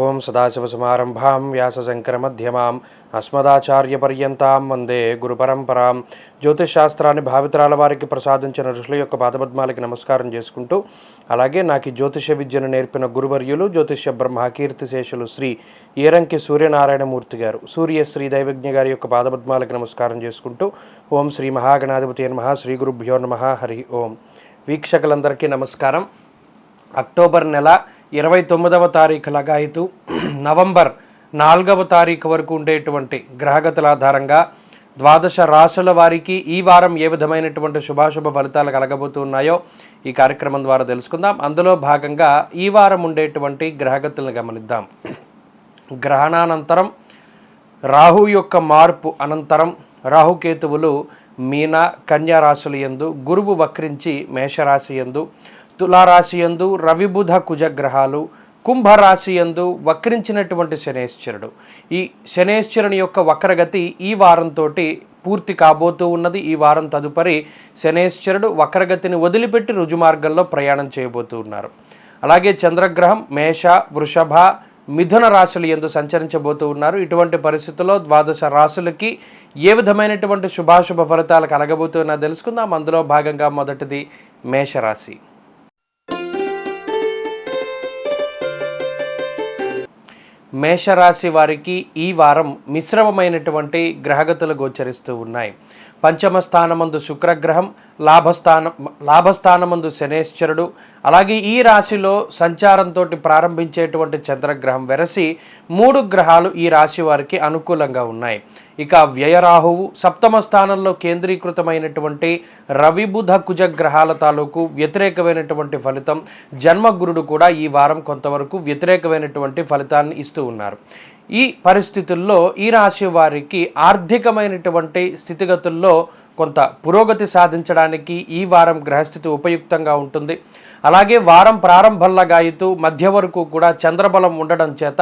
ఓం సదాశివసమారంభాం వ్యాసశంకరమధ్యమాం అస్మదాచార్యపర్యంతాం వందే గురుపరంపరాం. జ్యోతిషశాస్త్రాన్ని భావితరాల వారికి ప్రసాదించిన ఋషుల యొక్క పాదపద్మాలకి నమస్కారం చేసుకుంటూ, అలాగే నాకు జ్యోతిష విద్యను నేర్పిన గురువర్యులు జ్యోతిష బ్రహ్మకీర్తిశేషులు శ్రీ ఏరంకి సూర్యనారాయణమూర్తి గారు, సూర్యశ్రీ దైవజ్ఞ గారి యొక్క పాదపద్మాలకి నమస్కారం చేసుకుంటూ, ఓం శ్రీ మహాగణాధిపతి నమః, శ్రీ గురుభ్యో నమః, హరి ఓం. వీక్షకులందరికీ నమస్కారం. అక్టోబర్ నెల 29వ తారీఖు లగాయితూ నవంబర్ 4వ తారీఖు వరకు ఉండేటువంటి గ్రహగతుల ఆధారంగా ద్వాదశ రాశుల వారికి ఈ వారం ఏ విధమైనటువంటి శుభాశుభ ఫలితాలు కలగబోతున్నాయో ఈ కార్యక్రమం ద్వారా తెలుసుకుందాం. అందులో భాగంగా ఈ వారం ఉండేటువంటి గ్రహగతులను గమనిద్దాం. గ్రహణానంతరం రాహు యొక్క మార్పు అనంతరం రాహుకేతువులు మీన కన్యా రాశుల యందు, గురువు వక్రించి మేషరాశి యందు, తులారాశి యందు రవిబుధ కుజగ్రహాలు, కుంభరాశి యందు వక్రించినటువంటి శనేశ్వరుడు. ఈ శనేశ్వరుని యొక్క వక్రగతి ఈ వారంతో పూర్తి కాబోతూ ఉన్నది. ఈ వారం తదుపరి శనేశ్వరుడు వక్రగతిని వదిలిపెట్టి రుజుమార్గంలో ప్రయాణం చేయబోతూ ఉన్నారు. అలాగే చంద్రగ్రహం మేష, వృషభ, మిథున రాశుల యందు సంచరించబోతూ ఉన్నారు. ఇటువంటి పరిస్థితుల్లో ద్వాదశ రాశులకి ఏ విధమైనటువంటి శుభాశుభ ఫలితాలు కలగబోతున్నా తెలుసుకుందాం. అందులో భాగంగా మొదటిది మేషరాశి. మేషరాశి వారికి ఈ వారం మిశ్రమమైనటువంటి గ్రహగతులు గోచరిస్తూ ఉన్నాయి. పంచమ స్థానమందు శుక్రగ్రహం, లాభస్థానమందు శనేశ్వరుడు, అలాగే ఈ రాశిలో సంచారంతో ప్రారంభించేటువంటి చంద్రగ్రహం వెరసి 3 గ్రహాలు ఈ రాశి వారికి అనుకూలంగా ఉన్నాయి. ఇక వ్యయరాహువు సప్తమ స్థానంలో కేంద్రీకృతమైనటువంటి రవిబుధ కుజ గ్రహాల తాలూకు వ్యతిరేకమైనటువంటి ఫలితం. జన్మగురుడు కూడా ఈ వారం కొంతవరకు వ్యతిరేకమైనటువంటి ఫలితాన్ని ఇస్తూ ఉన్నారు. ఈ పరిస్థితుల్లో ఈ రాశి వారికి ఆర్థికమైనటువంటి స్థితిగతుల్లో కొంత పురోగతి సాధించడానికి ఈ వారం గ్రహస్థితి ఉపయుక్తంగా ఉంటుంది. అలాగే వారం ప్రారంభంలాగాయితూ మధ్య వరకు కూడా చంద్రబలం ఉండడం చేత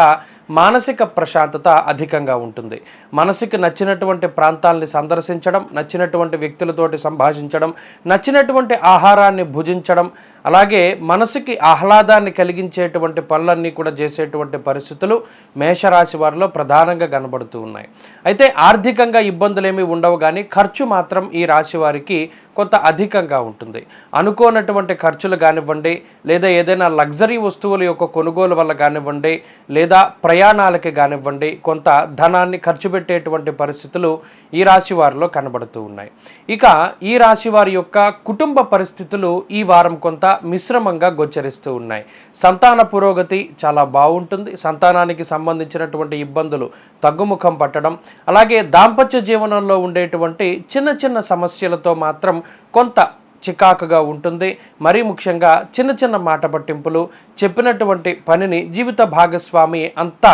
మానసిక ప్రశాంతత అధికంగా ఉంటుంది. మనసుకి నచ్చినటువంటి ప్రాంతాలని సందర్శించడం, నచ్చినటువంటి వ్యక్తులతోటి సంభాషించడం, నచ్చినటువంటి ఆహారాన్ని భుజించడం, అలాగే మనసుకి ఆహ్లాదాన్ని కలిగించేటువంటి పనులన్నీ కూడా చేసేటువంటి పరిస్థితులు మేషరాశి వారిలో ప్రధానంగా కనబడుతూ ఉన్నాయి. అయితే ఆర్థికంగా ఇబ్బందులు ఏమీ ఉండవు, కానీ ఖర్చు మాత్రం ఈ రాశి వారికి కొంత అధికంగా ఉంటుంది. అనుకోనటువంటి ఖర్చులు కానివ్వండి, లేదా ఏదైనా లగ్జరీ వస్తువుల యొక్క కొనుగోలు వల్ల కానివ్వండి, లేదా ప్రయాణాలకి కానివ్వండి, కొంత ధనాన్ని ఖర్చు పెట్టేటువంటి పరిస్థితులు ఈ రాశి వారిలో కనబడుతూ ఉన్నాయి. ఇక ఈ రాశి వారి యొక్క కుటుంబ పరిస్థితులు ఈ వారం కొంత మిశ్రమంగా గోచరిస్తూ ఉన్నాయి. సంతాన పురోగతి చాలా బాగుంటుంది. సంతానానికి సంబంధించినటువంటి ఇబ్బందులు తగ్గుముఖం పట్టడం, అలాగే దాంపత్య జీవనంలో ఉండేటువంటి చిన్న చిన్న సమస్యలతో మాత్రం కొంత చికాకుగా ఉంటుంది. మరీ ముఖ్యంగా చిన్న చిన్న మాట పట్టింపులు, చెప్పినటువంటి పనిని జీవిత భాగస్వామి అంతా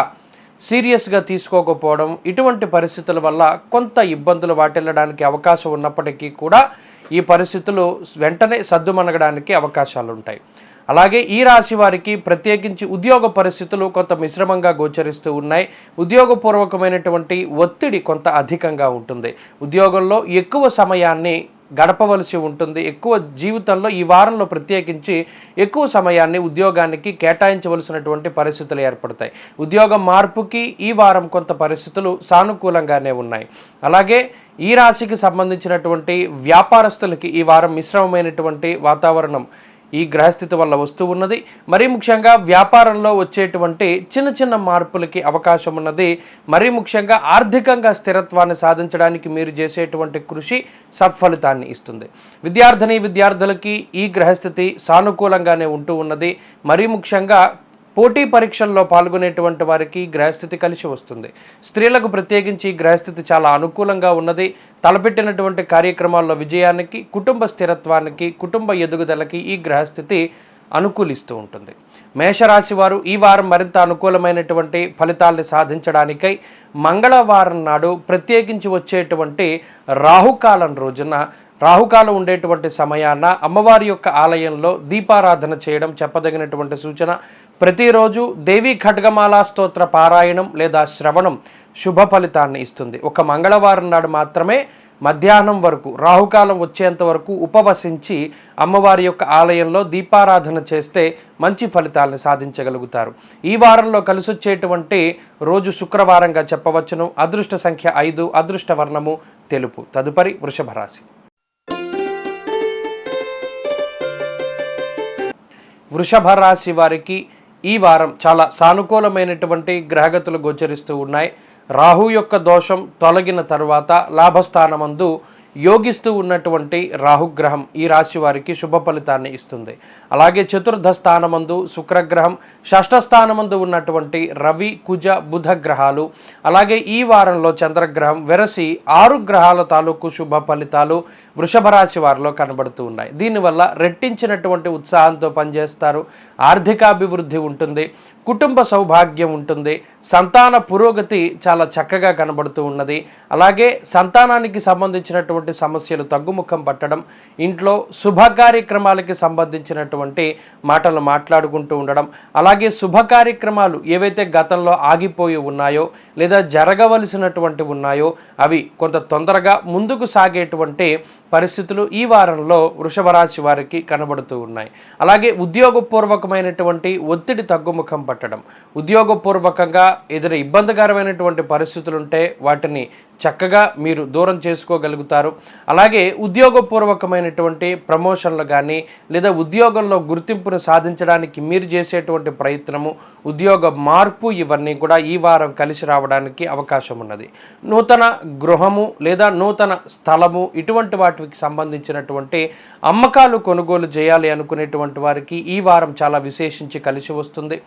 సీరియస్గా తీసుకోకపోవడం, ఇటువంటి పరిస్థితుల వల్ల కొంత ఇబ్బందులు వాటిల్లడానికి అవకాశం ఉన్నప్పటికీ కూడా ఈ పరిస్థితులు వెంటనే సద్దుమణగడానికి అవకాశాలు ఉంటాయి. అలాగే ఈ రాశి వారికి ప్రత్యేకించి ఉద్యోగ పరిస్థితులు కొంత మిశ్రమంగా గోచరిస్తూ ఉన్నాయి. ఉద్యోగపూర్వకమైనటువంటి ఒత్తిడి కొంత అధికంగా ఉంటుంది. ఉద్యోగంలో ఎక్కువ సమయాన్ని గడపవలసి ఉంటుంది. ఎక్కువ జీవితంలో ఈ వారంలో ప్రత్యేకించి ఎక్కువ సమయాన్ని ఉద్యోగానికి కేటాయించవలసినటువంటి పరిస్థితులు ఏర్పడతాయి. ఉద్యోగ మార్పుకి ఈ వారం కొంత పరిస్థితులు సానుకూలంగానే ఉన్నాయి. అలాగే ఈ రాశికి సంబంధించినటువంటి వ్యాపారస్తులకి ఈ వారం మిశ్రమమైనటువంటి వాతావరణం ఈ గ్రహస్థితి వల్ల వస్తూ ఉన్నది. మరీ ముఖ్యంగా వ్యాపారంలో వచ్చేటువంటి చిన్న చిన్న మార్పులకి అవకాశం ఉన్నది. మరీ ముఖ్యంగా ఆర్థికంగా స్థిరత్వాన్ని సాధించడానికి మీరు చేసేటువంటి కృషి సత్ఫలితాన్ని ఇస్తుంది. విద్యార్థులకి ఈ గ్రహస్థితి సానుకూలంగానే ఉంటూ ఉన్నది. మరీ ముఖ్యంగా పోటీ పరీక్షల్లో పాల్గొనేటువంటి వారికి గ్రహస్థితి కలిసి వస్తుంది. స్త్రీలకు ప్రత్యేకించి గ్రహస్థితి చాలా అనుకూలంగా ఉన్నది. తలపెట్టినటువంటి కార్యక్రమాల్లో విజయానికి, కుటుంబ స్థిరత్వానికి, కుటుంబ ఎదుగుదలకి ఈ గ్రహస్థితి అనుకూలిస్తూ ఉంటుంది. మేషరాశి వారు ఈ వారం మరింత అనుకూలమైనటువంటి ఫలితాల్ని సాధించడానికై మంగళవారం నాడు ప్రత్యేకించి వచ్చేటువంటి రాహుకాలం రోజున, రాహుకాలం ఉండేటువంటి సమయాన అమ్మవారి యొక్క ఆలయంలో దీపారాధన చేయడం చెప్పదగినటువంటి సూచన. ప్రతిరోజు దేవీ ఖడ్గమాలా స్తోత్ర పారాయణం లేదా శ్రవణం శుభ ఫలితాన్ని ఇస్తుంది. ఒక మంగళవారం నాడు మాత్రమే మధ్యాహ్నం వరకు రాహుకాలం వచ్చేంత వరకు ఉపవసించి అమ్మవారి యొక్క ఆలయంలో దీపారాధన చేస్తే మంచి ఫలితాలను సాధించగలుగుతారు. ఈ వారంలో కలిసొచ్చేటువంటి రోజు శుక్రవారంగా చెప్పవచ్చును. అదృష్ట సంఖ్య 5, అదృష్ట వర్ణము తెలుపు. తదుపరి వృషభ రాశి. వృషభ రాశి వారికి ఈ వారం చాలా సానుకూలమైనటువంటి గ్రహగతులు గోచరిస్తూ ఉన్నాయి. రాహు యొక్క దోషం తొలగిన తరువాత లాభస్థానమందు యోగిస్తూ ఉన్నటువంటి రాహుగ్రహం ఈ రాశి వారికి శుభ ఫలితాన్ని ఇస్తుంది. అలాగే చతుర్థ స్థానమందు శుక్రగ్రహం, షష్ఠ స్థానమందు ఉన్నటువంటి రవి, కుజ, బుధ గ్రహాలు, అలాగే ఈ వారంలో చంద్రగ్రహం వెరసి 6 గ్రహాల తాలూకు శుభ ఫలితాలు వృషభ రాశి వారిలో కనబడుతూ ఉన్నాయి. దీనివల్ల రెట్టించినటువంటి ఉత్సాహంతో పనిచేస్తారు. ఆర్థికాభివృద్ధి ఉంటుంది, కుటుంబ సౌభాగ్యం ఉంటుంది, సంతాన పురోగతి చాలా చక్కగా కనబడుతూ ఉన్నది. అలాగే సంతానానికి సంబంధించినటువంటి సమస్యలు తగ్గుముఖం పట్టడం, ఇంట్లో శుభ కార్యక్రమాలకి సంబంధించినటువంటి మాటలు మాట్లాడుకుంటూ ఉండడం, అలాగే శుభ కార్యక్రమాలు ఏవైతే గతంలో ఆగిపోయి ఉన్నాయో లేదా జరగవలసినటువంటి ఉన్నాయో అవి కొంత తొందరగా ముందుకు సాగేటువంటి పరిస్థితులు ఈ వారంలో వృషభ రాశి వారికి కనబడుతూ ఉన్నాయి. అలాగే ఉద్యోగపూర్వకమైనటువంటి ఒత్తిడి తగ్గుముఖం పట్టడం, ఉద్యోగపూర్వకంగా ఏదైనా ఇబ్బందికరమైనటువంటి పరిస్థితులు ఉంటే వాటిని చక్కగా మీరు దూరం చేసుకోగలుగుతారు. అలాగే ఉద్యోగపూర్వకమైనటువంటి ప్రమోషన్లు కానీ లేదా ఉద్యోగంలో గుర్తింపును సాధించడానికి మీరు చేసేటువంటి ప్రయత్నము, ఉద్యోగ మార్పు ఇవన్నీ కూడా ఈ వారం కలిసి రావడానికి అవకాశం ఉన్నది. నూతన గృహము లేదా నూతన స్థలము ఇటువంటి వాటికి సంబంధించినటువంటి అమ్మకాలు కొనుగోలు చేయాలి అనుకునేటువంటి వారికి ఈ వారం చాలా విశేషించి కలిసి వస్తుంది.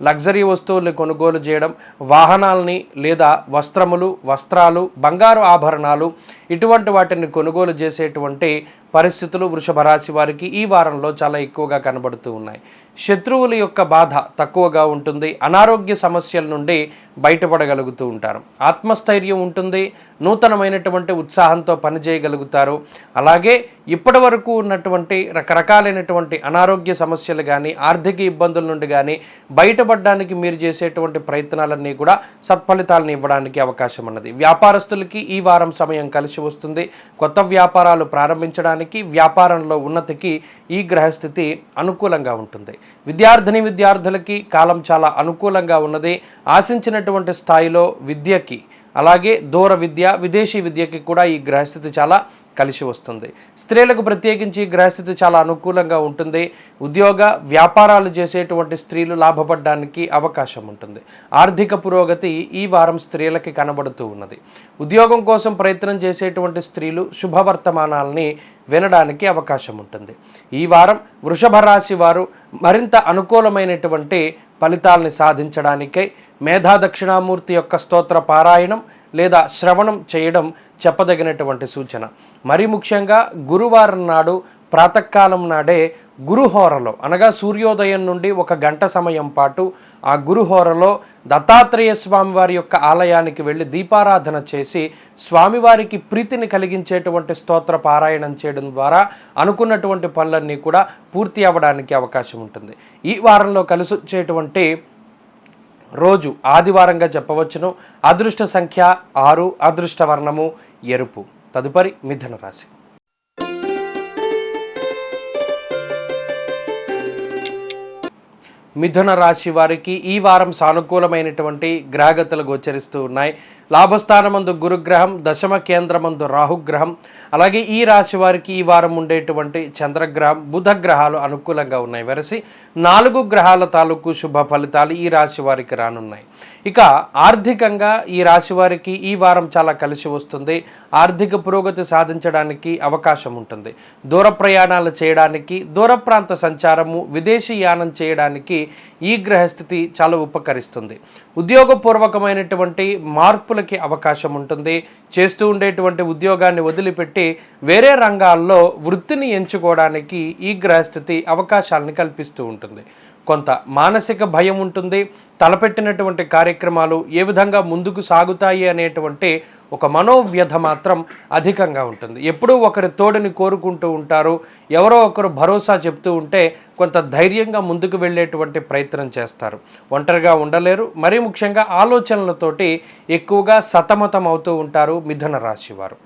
లగ్జరీ వస్తువుల్ని కొనుగోలు చేయడం, వాహనాలని లేదా వస్త్రాలు, బంగారు ఆభరణాలు ఇటువంటి వాటిని కొనుగోలు చేసేటువంటి పరిస్థితులు వృషభ రాశి వారికి ఈ వారంలో చాలా ఎక్కువగా కనబడుతూ ఉన్నాయి. శత్రువుల యొక్క బాధ తక్కువగా ఉంటుంది. అనారోగ్య సమస్యల నుండి బయటపడగలుగుతూ ఉంటారు. ఆత్మస్థైర్యం ఉంటుంది. నూతనమైనటువంటి ఉత్సాహంతో పనిచేయగలుగుతారు. అలాగే ఇప్పటి వరకు ఉన్నటువంటి రకరకాలైనటువంటి అనారోగ్య సమస్యలు కానీ ఆర్థిక ఇబ్బందుల నుండి కానీ బయటపడడానికి మీరు చేసేటువంటి ప్రయత్నాలన్నీ కూడా సత్ఫలితాలను ఇవ్వడానికి అవకాశం ఉన్నది. వ్యాపారస్తులకి ఈ వారం సమయం కలిసి వస్తుంది. కొత్త వ్యాపారాలు ప్రారంభించడానికి, వ్యాపారంలో ఉన్నతికి ఈ గ్రహస్థితి అనుకూలంగా ఉంటుంది. విద్యార్థులకి కాలం చాలా అనుకూలంగా ఉన్నది. ఆశించినటువంటి స్థాయిలో విద్యకి, అలాగే దూర విద్య, విదేశీ విద్యకి కూడా ఈ గ్రహస్థితి చాలా కలిసి వస్తుంది. స్త్రీలకు ప్రత్యేకించి గ్రహస్థితి చాలా అనుకూలంగా ఉంటుంది. ఉద్యోగ వ్యాపారాలు చేసేటువంటి స్త్రీలు లాభపడడానికి అవకాశం ఉంటుంది. ఆర్థిక పురోగతి ఈ వారం స్త్రీలకి కనబడుతూ ఉన్నది. ఉద్యోగం కోసం ప్రయత్నం చేసేటువంటి స్త్రీలు శుభవర్తమానాలని వినడానికి అవకాశం ఉంటుంది. ఈ వారం వృషభ రాశి వారు మరింత అనుకూలమైనటువంటి ఫలితాలని సాధించడానికై మేధా దక్షిణామూర్తి యొక్క స్తోత్ర పారాయణం లేదా శ్రవణం చేయడం చెప్పదగినటువంటి సూచన. మరి ముఖ్యంగా గురువారం నాడు ప్రాతకాలం నాడే గురుహోరలో అనగా సూర్యోదయం నుండి 1 గంట సమయం పాటు ఆ గురుహోరలో దత్తాత్రేయ స్వామివారి యొక్క ఆలయానికి వెళ్ళి దీపారాధన చేసి స్వామివారికి ప్రీతిని కలిగించేటువంటి స్తోత్ర పారాయణం చేయడం ద్వారా అనుకున్నటువంటి పనులన్నీ కూడా పూర్తి అవ్వడానికి అవకాశం ఉంటుంది. ఈ వారంలో కలిసి వచ్చేటువంటి రోజు ఆదివారంగా చెప్పవచ్చును. అదృష్ట సంఖ్య 6, అదృష్ట వర్ణము ఎరుపు. తదుపరి మిథున రాశి. మిథున రాశి వారికి ఈ వారం సానుకూలమైనటువంటి గ్రహగతులు గోచరిస్తూ ఉన్నాయి. లాభస్థానమందు గురుగ్రహం, దశమ కేంద్రమందు రాహుగ్రహం, అలాగే ఈ రాశి వారికి ఈ వారం ఉండేటువంటి చంద్రగ్రహం, బుధ గ్రహాలు అనుకూలంగా ఉన్నాయి. వెరసి 4 గ్రహాల తాలూకు శుభ ఫలితాలు ఈ రాశి వారికి రానున్నాయి. ఇక ఆర్థికంగా ఈ రాశి వారికి ఈ వారం చాలా కలిసి వస్తుంది. ఆర్థిక పురోగతి సాధించడానికి అవకాశం ఉంటుంది. దూర ప్రయాణాలు చేయడానికి, దూర ప్రాంత సంచారము, విదేశీ యానం చేయడానికి ఈ గ్రహస్థితి చాలా ఉపకరిస్తుంది. ఉద్యోగపూర్వకమైనటువంటి మార్పులకి అవకాశం ఉంటుంది. చేస్తూ ఉండేటువంటి ఉద్యోగాన్ని వదిలిపెట్టి వేరే రంగాల్లో వృత్తిని ఎంచుకోవడానికి ఈ గ్రహస్థితి అవకాశాలను కల్పిస్తూ ఉంటుంది. కొంత మానసిక భయం ఉంటుంది. తలపెట్టినటువంటి కార్యక్రమాలు ఏ విధంగా ముందుకు సాగుతాయి అనేటువంటి ఒక మనోవ్యధ మాత్రం అధికంగా ఉంటుంది. ఎప్పుడూ ఒకరి తోడుని కోరుకుంటూ ఉంటారు. ఎవరో ఒకరు భరోసా చెప్తూ ఉంటే కొంత ధైర్యంగా ముందుకు వెళ్ళేటువంటి ప్రయత్నం చేస్తారు. ఒంటరిగా ఉండలేరు. మరీ ముఖ్యంగా ఆలోచనలతోటి ఎక్కువగా సతమతం అవుతూ ఉంటారు మిథున రాశి వారు.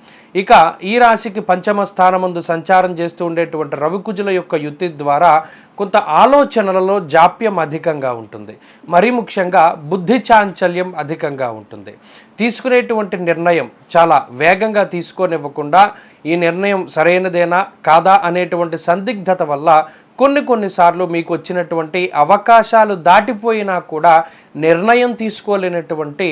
ఇక ఈ రాశికి పంచమ స్థానమందు సంచారం చేస్తూ ఉండేటువంటి రవికుజుల యొక్క యుతి ద్వారా కొంత ఆలోచనలలో జాప్యం అధికంగా ఉంటుంది. మరీ ముఖ్యంగా బుద్ధి చాంచల్యం అధికంగా ఉంటుంది. తీసుకునేటువంటి నిర్ణయం చాలా వేగంగా తీసుకోనివ్వకుండా ఈ నిర్ణయం సరైనదేనా కాదా అనేటువంటి సందిగ్ధత వల్ల కొన్నిసార్లు మీకు వచ్చినటువంటి అవకాశాలు దాటిపోయినా కూడా నిర్ణయం తీసుకోలేనటువంటి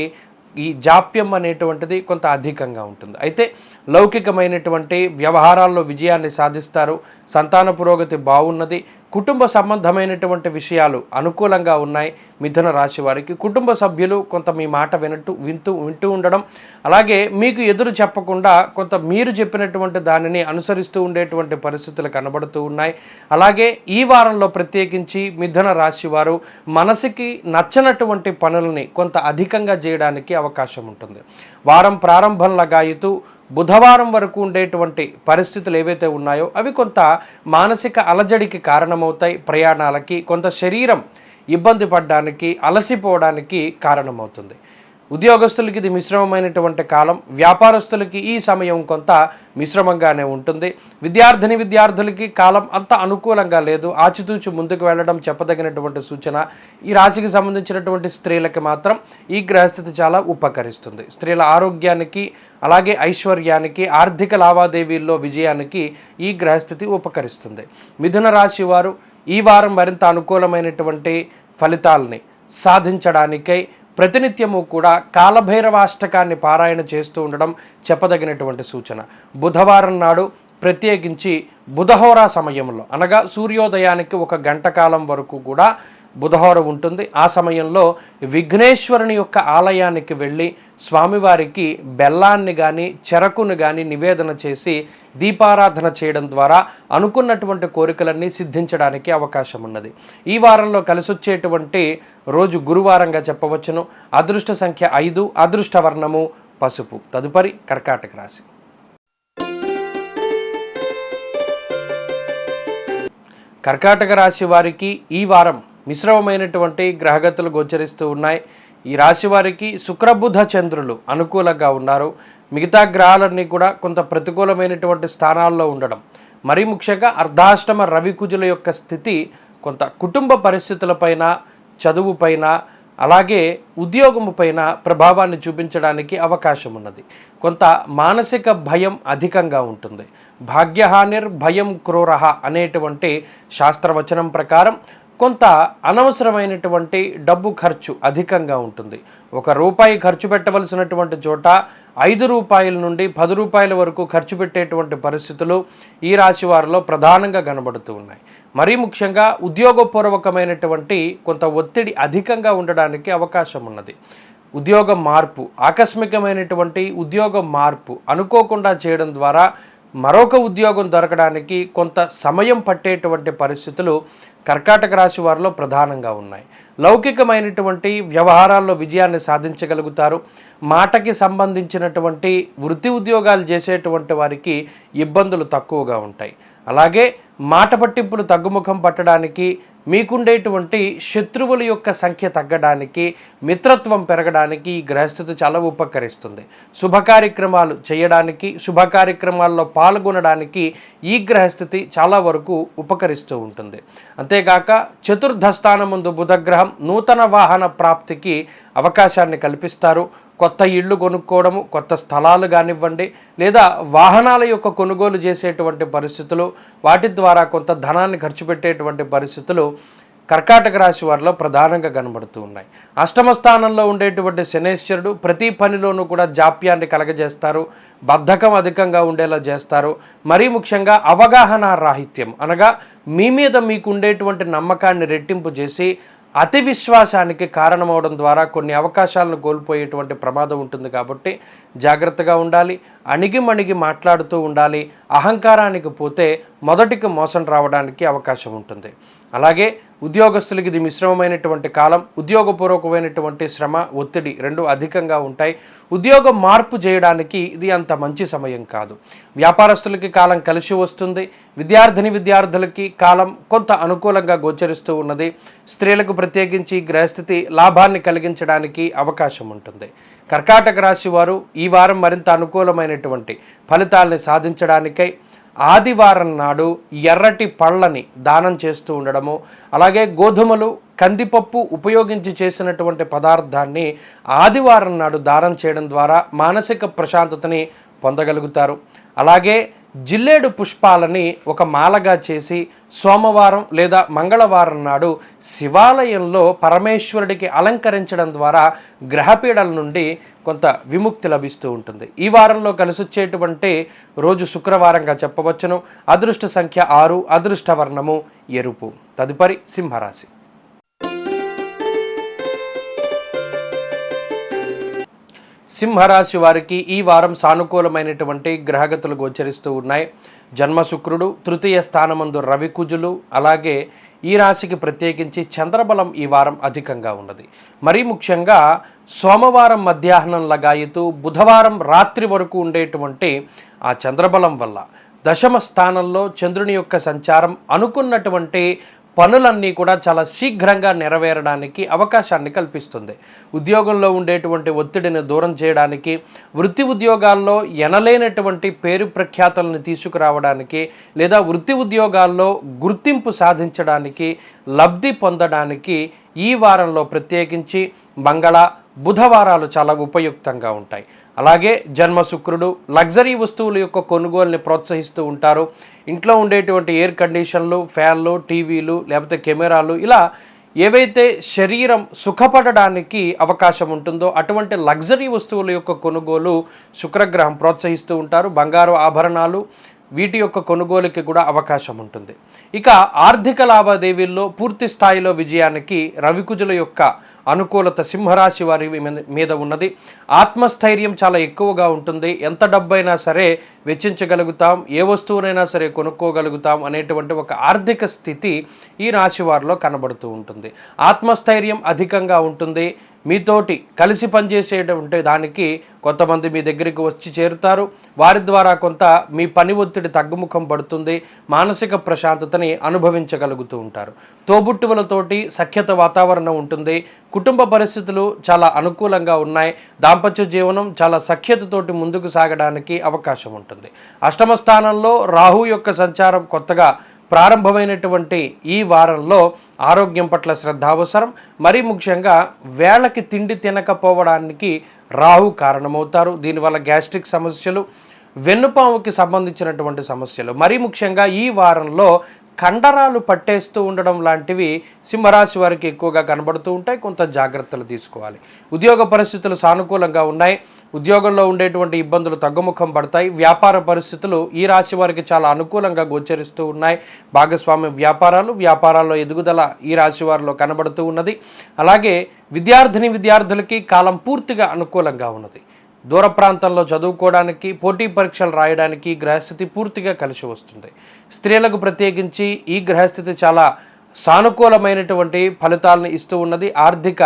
ఈ జాప్యం అనేటువంటిది కొంత అధికంగా ఉంటుంది. అయితే లౌకికమైనటువంటి వ్యవహారాల్లో విజయాన్ని సాధిస్తారు. సంతాన పురోగతి బాగున్నది. కుటుంబ సంబంధమైనటువంటి విషయాలు అనుకూలంగా ఉన్నాయి. మిథున రాశి వారికి కుటుంబ సభ్యులు కొంత మీ మాట వింటూ ఉండడం, అలాగే మీకు ఎదురు చెప్పకుండా కొంత మీరు చెప్పినటువంటి దానిని అనుసరిస్తూ ఉండేటువంటి పరిస్థితులు కనబడుతూ ఉన్నాయి. అలాగే ఈ వారంలో ప్రత్యేకించి మిథున రాశి వారు మనసుకి నచ్చనటువంటి పనులని కొంత అధికంగా చేయడానికి అవకాశం ఉంటుంది. వారం ప్రారంభం లగాయితూ బుధవారం వరకు ఉండేటువంటి పరిస్థితులు ఏవైతే ఉన్నాయో అవి కొంత మానసిక అలజడికి కారణమవుతాయి. ప్రయాణాలకి, కొంత శరీరం ఇబ్బంది పడడానికి, అలసిపోవడానికి కారణమవుతుంది. ఉద్యోగస్తులకి ఇది మిశ్రమమైనటువంటి కాలం. వ్యాపారస్తులకి ఈ సమయం కొంత మిశ్రమంగానే ఉంటుంది. విద్యార్థులకి కాలం అంత అనుకూలంగా లేదు. ఆచితూచి ముందుకు వెళ్ళడం చెప్పదగినటువంటి సూచన. ఈ రాశికి సంబంధించినటువంటి స్త్రీలకి మాత్రం ఈ గ్రహస్థితి చాలా ఉపకరిస్తుంది. స్త్రీల ఆరోగ్యానికి, అలాగే ఐశ్వర్యానికి, ఆర్థిక లావాదేవీల్లో విజయానికి ఈ గ్రహస్థితి ఉపకరిస్తుంది. మిథున రాశి వారు ఈ వారం మరింత అనుకూలమైనటువంటి ఫలితాలని సాధించడానికై ప్రతినిత్యము కూడా కాలభైరవాష్టకాన్ని పారాయణ చేస్తూ ఉండడం చెప్పదగినటువంటి సూచన. బుధవారం నాడు ప్రత్యేకించి బుధహోరా సమయంలో, అనగా సూర్యోదయానికి 1 గంట కాలం వరకు కూడా బుధహోర ఉంటుంది. ఆ సమయంలో విఘ్నేశ్వరుని యొక్క ఆలయానికి వెళ్ళి స్వామివారికి బెల్లాన్ని కానీ చెరకును కానీ నివేదన చేసి దీపారాధన చేయడం ద్వారా అనుకున్నటువంటి కోరికలన్నీ సిద్ధించడానికి అవకాశం ఉన్నది. ఈ వారంలో కలిసొచ్చేటువంటి రోజు గురువారంగా చెప్పవచ్చును. అదృష్ట సంఖ్య 5, అదృష్ట వర్ణము పసుపు. తదుపరి కర్కాటక రాశి. కర్కాటక రాశి వారికి ఈ వారం మిశ్రమమైనటువంటి గ్రహగతులు గోచరిస్తూ ఉన్నాయి. ఈ రాశి వారికి శుక్రబుధ చంద్రులు అనుకూలంగా ఉన్నారు. మిగతా గ్రహాలన్నీ కూడా కొంత ప్రతికూలమైనటువంటి స్థానాల్లో ఉండడం, మరీ ముఖ్యంగా అర్ధాష్టమ రవికుజుల యొక్క స్థితి కొంత కుటుంబ పరిస్థితులపైన, చదువుపైన, అలాగే ఉద్యోగము పైన ప్రభావాన్ని చూపించడానికి అవకాశం ఉన్నది. కొంత మానసిక భయం అధికంగా ఉంటుంది. భాగ్యహానిర్భయం క్రూరః అనేటువంటి శాస్త్రవచనం ప్రకారం కొంత అనవసరమైనటువంటి డబ్బు ఖర్చు అధికంగా ఉంటుంది. ₹1 ఖర్చు పెట్టవలసినటువంటి చోట ₹5 నుండి ₹10 వరకు ఖర్చు పెట్టేటువంటి పరిస్థితులు ఈ రాశి వారిలో ప్రధానంగా కనబడుతూ ఉన్నాయి. మరీ ముఖ్యంగా ఉద్యోగపూర్వకమైనటువంటి కొంత ఒత్తిడి అధికంగా ఉండడానికి అవకాశం ఉన్నది. ఉద్యోగ మార్పు, ఆకస్మికమైనటువంటి ఉద్యోగ మార్పు అనుకోకుండా చేయడం ద్వారా మరొక ఉద్యోగం దొరకడానికి కొంత సమయం పట్టేటువంటి పరిస్థితులు కర్కాటక రాశి వారిలో ప్రధానంగా ఉన్నాయి. లౌకికమైనటువంటి వ్యవహారాల్లో విజయాన్ని సాధించగలుగుతారు. మాటకి సంబంధించినటువంటి వృత్తి ఉద్యోగాలు చేసేటువంటి వారికి ఇబ్బందులు తక్కువగా ఉంటాయి. అలాగే మాట పట్టింపులు తగ్గుముఖం పట్టడానికి, మీకుండేటువంటి శత్రువుల యొక్క సంఖ్య తగ్గడానికి, మిత్రత్వం పెరగడానికి ఈ గ్రహస్థితి చాలా ఉపకరిస్తుంది. శుభ కార్యక్రమాలు చేయడానికి, శుభ కార్యక్రమాల్లో పాల్గొనడానికి ఈ గ్రహస్థితి చాలా వరకు ఉపకరిస్తూ ఉంటుంది. అంతేగాక చతుర్థ స్థానముందు బుధగ్రహం నూతన వాహన ప్రాప్తికి అవకాశాన్ని కల్పిస్తారు. కొత్త ఇళ్ళు కొనుక్కోవడము, కొత్త స్థలాలు కానివ్వండి, లేదా వాహనాల యొక్క కొనుగోలు చేసేటువంటి పరిస్థితులు, వాటి ద్వారా కొంత ధనాన్ని ఖర్చు పెట్టేటువంటి పరిస్థితులు కర్కాటక రాశి వారిలో ప్రధానంగా కనబడుతూ ఉన్నాయి. అష్టమ స్థానంలో ఉండేటువంటి శనేశ్వరుడు ప్రతి పనిలోనూ కూడా జాప్యాన్ని కలగజేస్తారు. బద్ధకం అధికంగా ఉండేలా చేస్తారు. మరీ ముఖ్యంగా అవగాహన రాహిత్యం, అనగా మీ మీద మీకు ఉండేటువంటి నమ్మకాన్ని రెట్టింపు చేసి అతి విశ్వాసానికి కారణమవడం ద్వారా కొన్ని అవకాశాలను కోల్పోయేటువంటి ప్రమాదం ఉంటుంది. కాబట్టి జాగ్రత్తగా ఉండాలి. అణిగిమణిగి మాట్లాడుతూ ఉండాలి. అహంకారానికి పోతే మొదటికి మోసం రావడానికి అవకాశం ఉంటుంది. అలాగే ఉద్యోగస్తులకి ఇది మిశ్రమమైనటువంటి కాలం. ఉద్యోగపూర్వకమైనటువంటి శ్రమ, ఒత్తిడి రెండు అధికంగా ఉంటాయి. ఉద్యోగం మార్పు చేయడానికి ఇది అంత మంచి సమయం కాదు. వ్యాపారస్తులకి కాలం కలిసి వస్తుంది. విద్యార్థులకి కాలం కొంత అనుకూలంగా గోచరిస్తూ ఉన్నది. స్త్రీలకు ప్రత్యేకించి గ్రహస్థితి లాభాన్ని కలిగించడానికి అవకాశం ఉంటుంది. కర్కాటక రాశి వారు ఈ వారం మరింత అనుకూలమైనటువంటి ఫలితాలని సాధించడానికై ఆదివారం నాడు ఎర్రటి పళ్ళని దానం చేస్తూ ఉండడము, అలాగే గోధుమలు, కందిపప్పు ఉపయోగించి చేసినటువంటి పదార్థాన్ని ఆదివారం నాడు దానం చేయడం ద్వారా మానసిక ప్రశాంతతని పొందగలుగుతారు. అలాగే జిల్లేడు పుష్పాలని ఒక మాలగా చేసి సోమవారం లేదా మంగళవారం నాడు శివాలయంలో పరమేశ్వరుడికి అలంకరించడం ద్వారా గ్రహపీడల నుండి కొంత విముక్తి లభిస్తూ ఉంటుంది. ఈ వారంలో కలిసొచ్చేటువంటి రోజు శుక్రవారంగా చెప్పవచ్చును. అదృష్ట సంఖ్య 6, అదృష్ట వర్ణము ఎరుపు. తదుపరి సింహరాశి. సింహరాశి వారికి ఈ వారం సానుకూలమైనటువంటి గ్రహగతులు గోచరిస్తూ ఉన్నాయి. జన్మ శుక్రుడు, తృతీయ స్థానమందు రవి కుజులు, అలాగే ఈ రాశికి ప్రత్యేకించి చంద్రబలం ఈ వారం అధికంగా ఉన్నది. మరీ ముఖ్యంగా సోమవారం మధ్యాహ్నం లగాయతూ బుధవారం రాత్రి వరకు ఉండేటువంటి ఆ చంద్రబలం వల్ల దశమ స్థానంలో చంద్రుని యొక్క సంచారం అనుకున్నటువంటి పనులన్నీ కూడా చాలా శీఘ్రంగా నెరవేరడానికి అవకాశాన్ని కల్పిస్తుంది. ఉద్యోగంలో ఉండేటువంటి ఒత్తిడిని దూరం చేయడానికి, వృత్తి ఉద్యోగాల్లో ఎనలేనటువంటి పేరు ప్రఖ్యాతలను తీసుకురావడానికి, లేదా వృత్తి ఉద్యోగాల్లో గుర్తింపు సాధించడానికి, లబ్ధి పొందడానికి ఈ వారంలో ప్రత్యేకించి మంగళ, బుధవారాలు చాలా ఉపయుక్తంగా ఉంటాయి. అలాగే జన్మ శుక్రుడు లగ్జరీ వస్తువుల యొక్క కొనుగోలుని ప్రోత్సహిస్తూ ఉంటారు. ఇంట్లో ఉండేటువంటి ఎయిర్ కండిషన్లు, ఫ్యాన్లు, టీవీలు, లేకపోతే కెమెరాలు, ఇలా ఏవైతే శరీరం సుఖపడడానికి అవకాశం ఉంటుందో అటువంటి లగ్జరీ వస్తువుల యొక్క కొనుగోలు శుక్రగ్రహం ప్రోత్సహిస్తూ ఉంటారు. బంగారు ఆభరణాలు వీటి యొక్క కొనుగోలుకి కూడా అవకాశం ఉంటుంది. ఇక ఆర్థిక లావాదేవీల్లో పూర్తి స్థాయిలో విజయానికి రవికుజుల యొక్క అనుకూలత సింహరాశి వారి మీద ఉన్నది. ఆత్మస్థైర్యం చాలా ఎక్కువగా ఉంటుంది. ఎంత డబ్బైనా సరే వెచ్చించగలుగుతాం, ఏ వస్తువునైనా సరే కొనుక్కోగలుగుతాం అనేటువంటి ఒక ఆర్థిక స్థితి ఈ రాశి వారిలో కనబడుతూ ఉంటుంది. ఆత్మస్థైర్యం అధికంగా ఉంటుంది. మీతోటి కలిసి పనిచేసేటువంటి దానికి కొంతమంది మీ దగ్గరికి వచ్చి చేరుతారు. వారి ద్వారా కొంత మీ పని ఒత్తిడి తగ్గుముఖం పడుతుంది. మానసిక ప్రశాంతతని అనుభవించగలుగుతూ ఉంటారు. తోబుట్టువులతోటి సఖ్యత వాతావరణం ఉంటుంది. కుటుంబ పరిస్థితులు చాలా అనుకూలంగా ఉన్నాయి. దాంపత్య జీవనం చాలా సఖ్యతతోటి ముందుకు సాగడానికి అవకాశం ఉంటుంది. అష్టమ స్థానంలో రాహు యొక్క సంచారం కొత్తగా ప్రారంభమైనటువంటి ఈ వారంలో ఆరోగ్యం పట్ల శ్రద్ధ అవసరం. మరీ ముఖ్యంగా వేళకి తిండి తినకపోవడానికి రాహు కారణమవుతారు. దీనివల్ల గ్యాస్ట్రిక్ సమస్యలు, వెన్నుపాముకి సంబంధించినటువంటి సమస్యలు, మరీ ముఖ్యంగా ఈ వారంలో కండరాలు పట్టేస్తూ ఉండడం లాంటివి సింహరాశి వారికి ఎక్కువగా కనబడుతూ ఉంటాయి. కొంత జాగ్రత్తలు తీసుకోవాలి. ఉద్యోగ పరిస్థితులు సానుకూలంగా ఉన్నాయి. ఉద్యోగంలో ఉండేటువంటి ఇబ్బందులు తగ్గుముఖం పడతాయి. వ్యాపార పరిస్థితులు ఈ రాశి వారికి చాలా అనుకూలంగా గోచరిస్తూ ఉన్నాయి. భాగస్వామ్య వ్యాపారాల్లో ఎదుగుదల ఈ రాశి వారిలో కనబడుతూ ఉన్నది. అలాగే విద్యార్థులకి కాలం పూర్తిగా అనుకూలంగా ఉన్నది. దూర ప్రాంతంలో చదువుకోవడానికి, పోటీ పరీక్షలు రాయడానికి గ్రహస్థితి పూర్తిగా కలిసి వస్తుంది. స్త్రీలకు ప్రత్యేకించి ఈ గ్రహస్థితి చాలా సానుకూలమైనటువంటి ఫలితాలను ఇస్తూ ఉన్నది. ఆర్థిక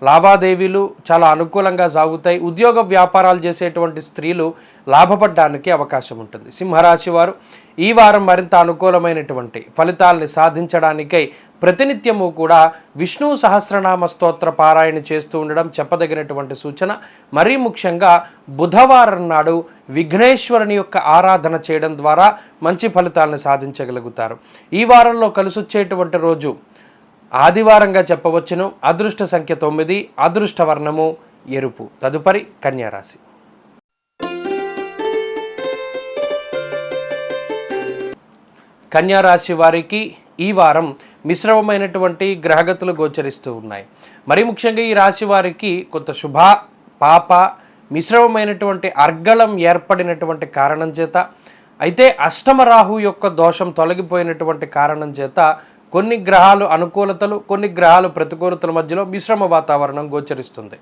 లావాదేవీలు చాలా అనుకూలంగా సాగుతాయి. ఉద్యోగ వ్యాపారాలు చేసేటువంటి స్త్రీలు లాభపడడానికి అవకాశం ఉంటుంది. సింహరాశి వారు ఈ వారం మరింత అనుకూలమైనటువంటి ఫలితాలని సాధించడానికై ప్రతినిత్యము కూడా విష్ణు సహస్రనామ స్తోత్ర పారాయణ చేస్తూ ఉండడం చెప్పదగినటువంటి సూచన. మరీ ముఖ్యంగా బుధవారం నాడు విఘ్నేశ్వరుని యొక్క ఆరాధన చేయడం ద్వారా మంచి ఫలితాలను సాధించగలుగుతారు. ఈ వారంలో కలిసొచ్చేటువంటి రోజు ఆదివారంగా చెప్పవచ్చును. అదృష్ట సంఖ్య 9, అదృష్ట వర్ణము ఎరుపు. తదుపరి కన్యారాశి. కన్యారాశి వారికి ఈ వారం మిశ్రమమైనటువంటి గ్రహగతులు గోచరిస్తూ ఉన్నాయి. మరీ ముఖ్యంగా ఈ రాశి వారికి కొంత శుభ పాప మిశ్రమమైనటువంటి అర్గళం ఏర్పడినటువంటి కారణం చేత, అయితే అష్టమ రాహు యొక్క దోషం తొలగిపోయినటువంటి కారణం చేత కొన్ని గ్రహాలు అనుకూలతలు, కొన్ని గ్రహాలు ప్రతికూలతల మధ్యలో మిశ్రమ వాతావరణం గోచరిస్తుంది.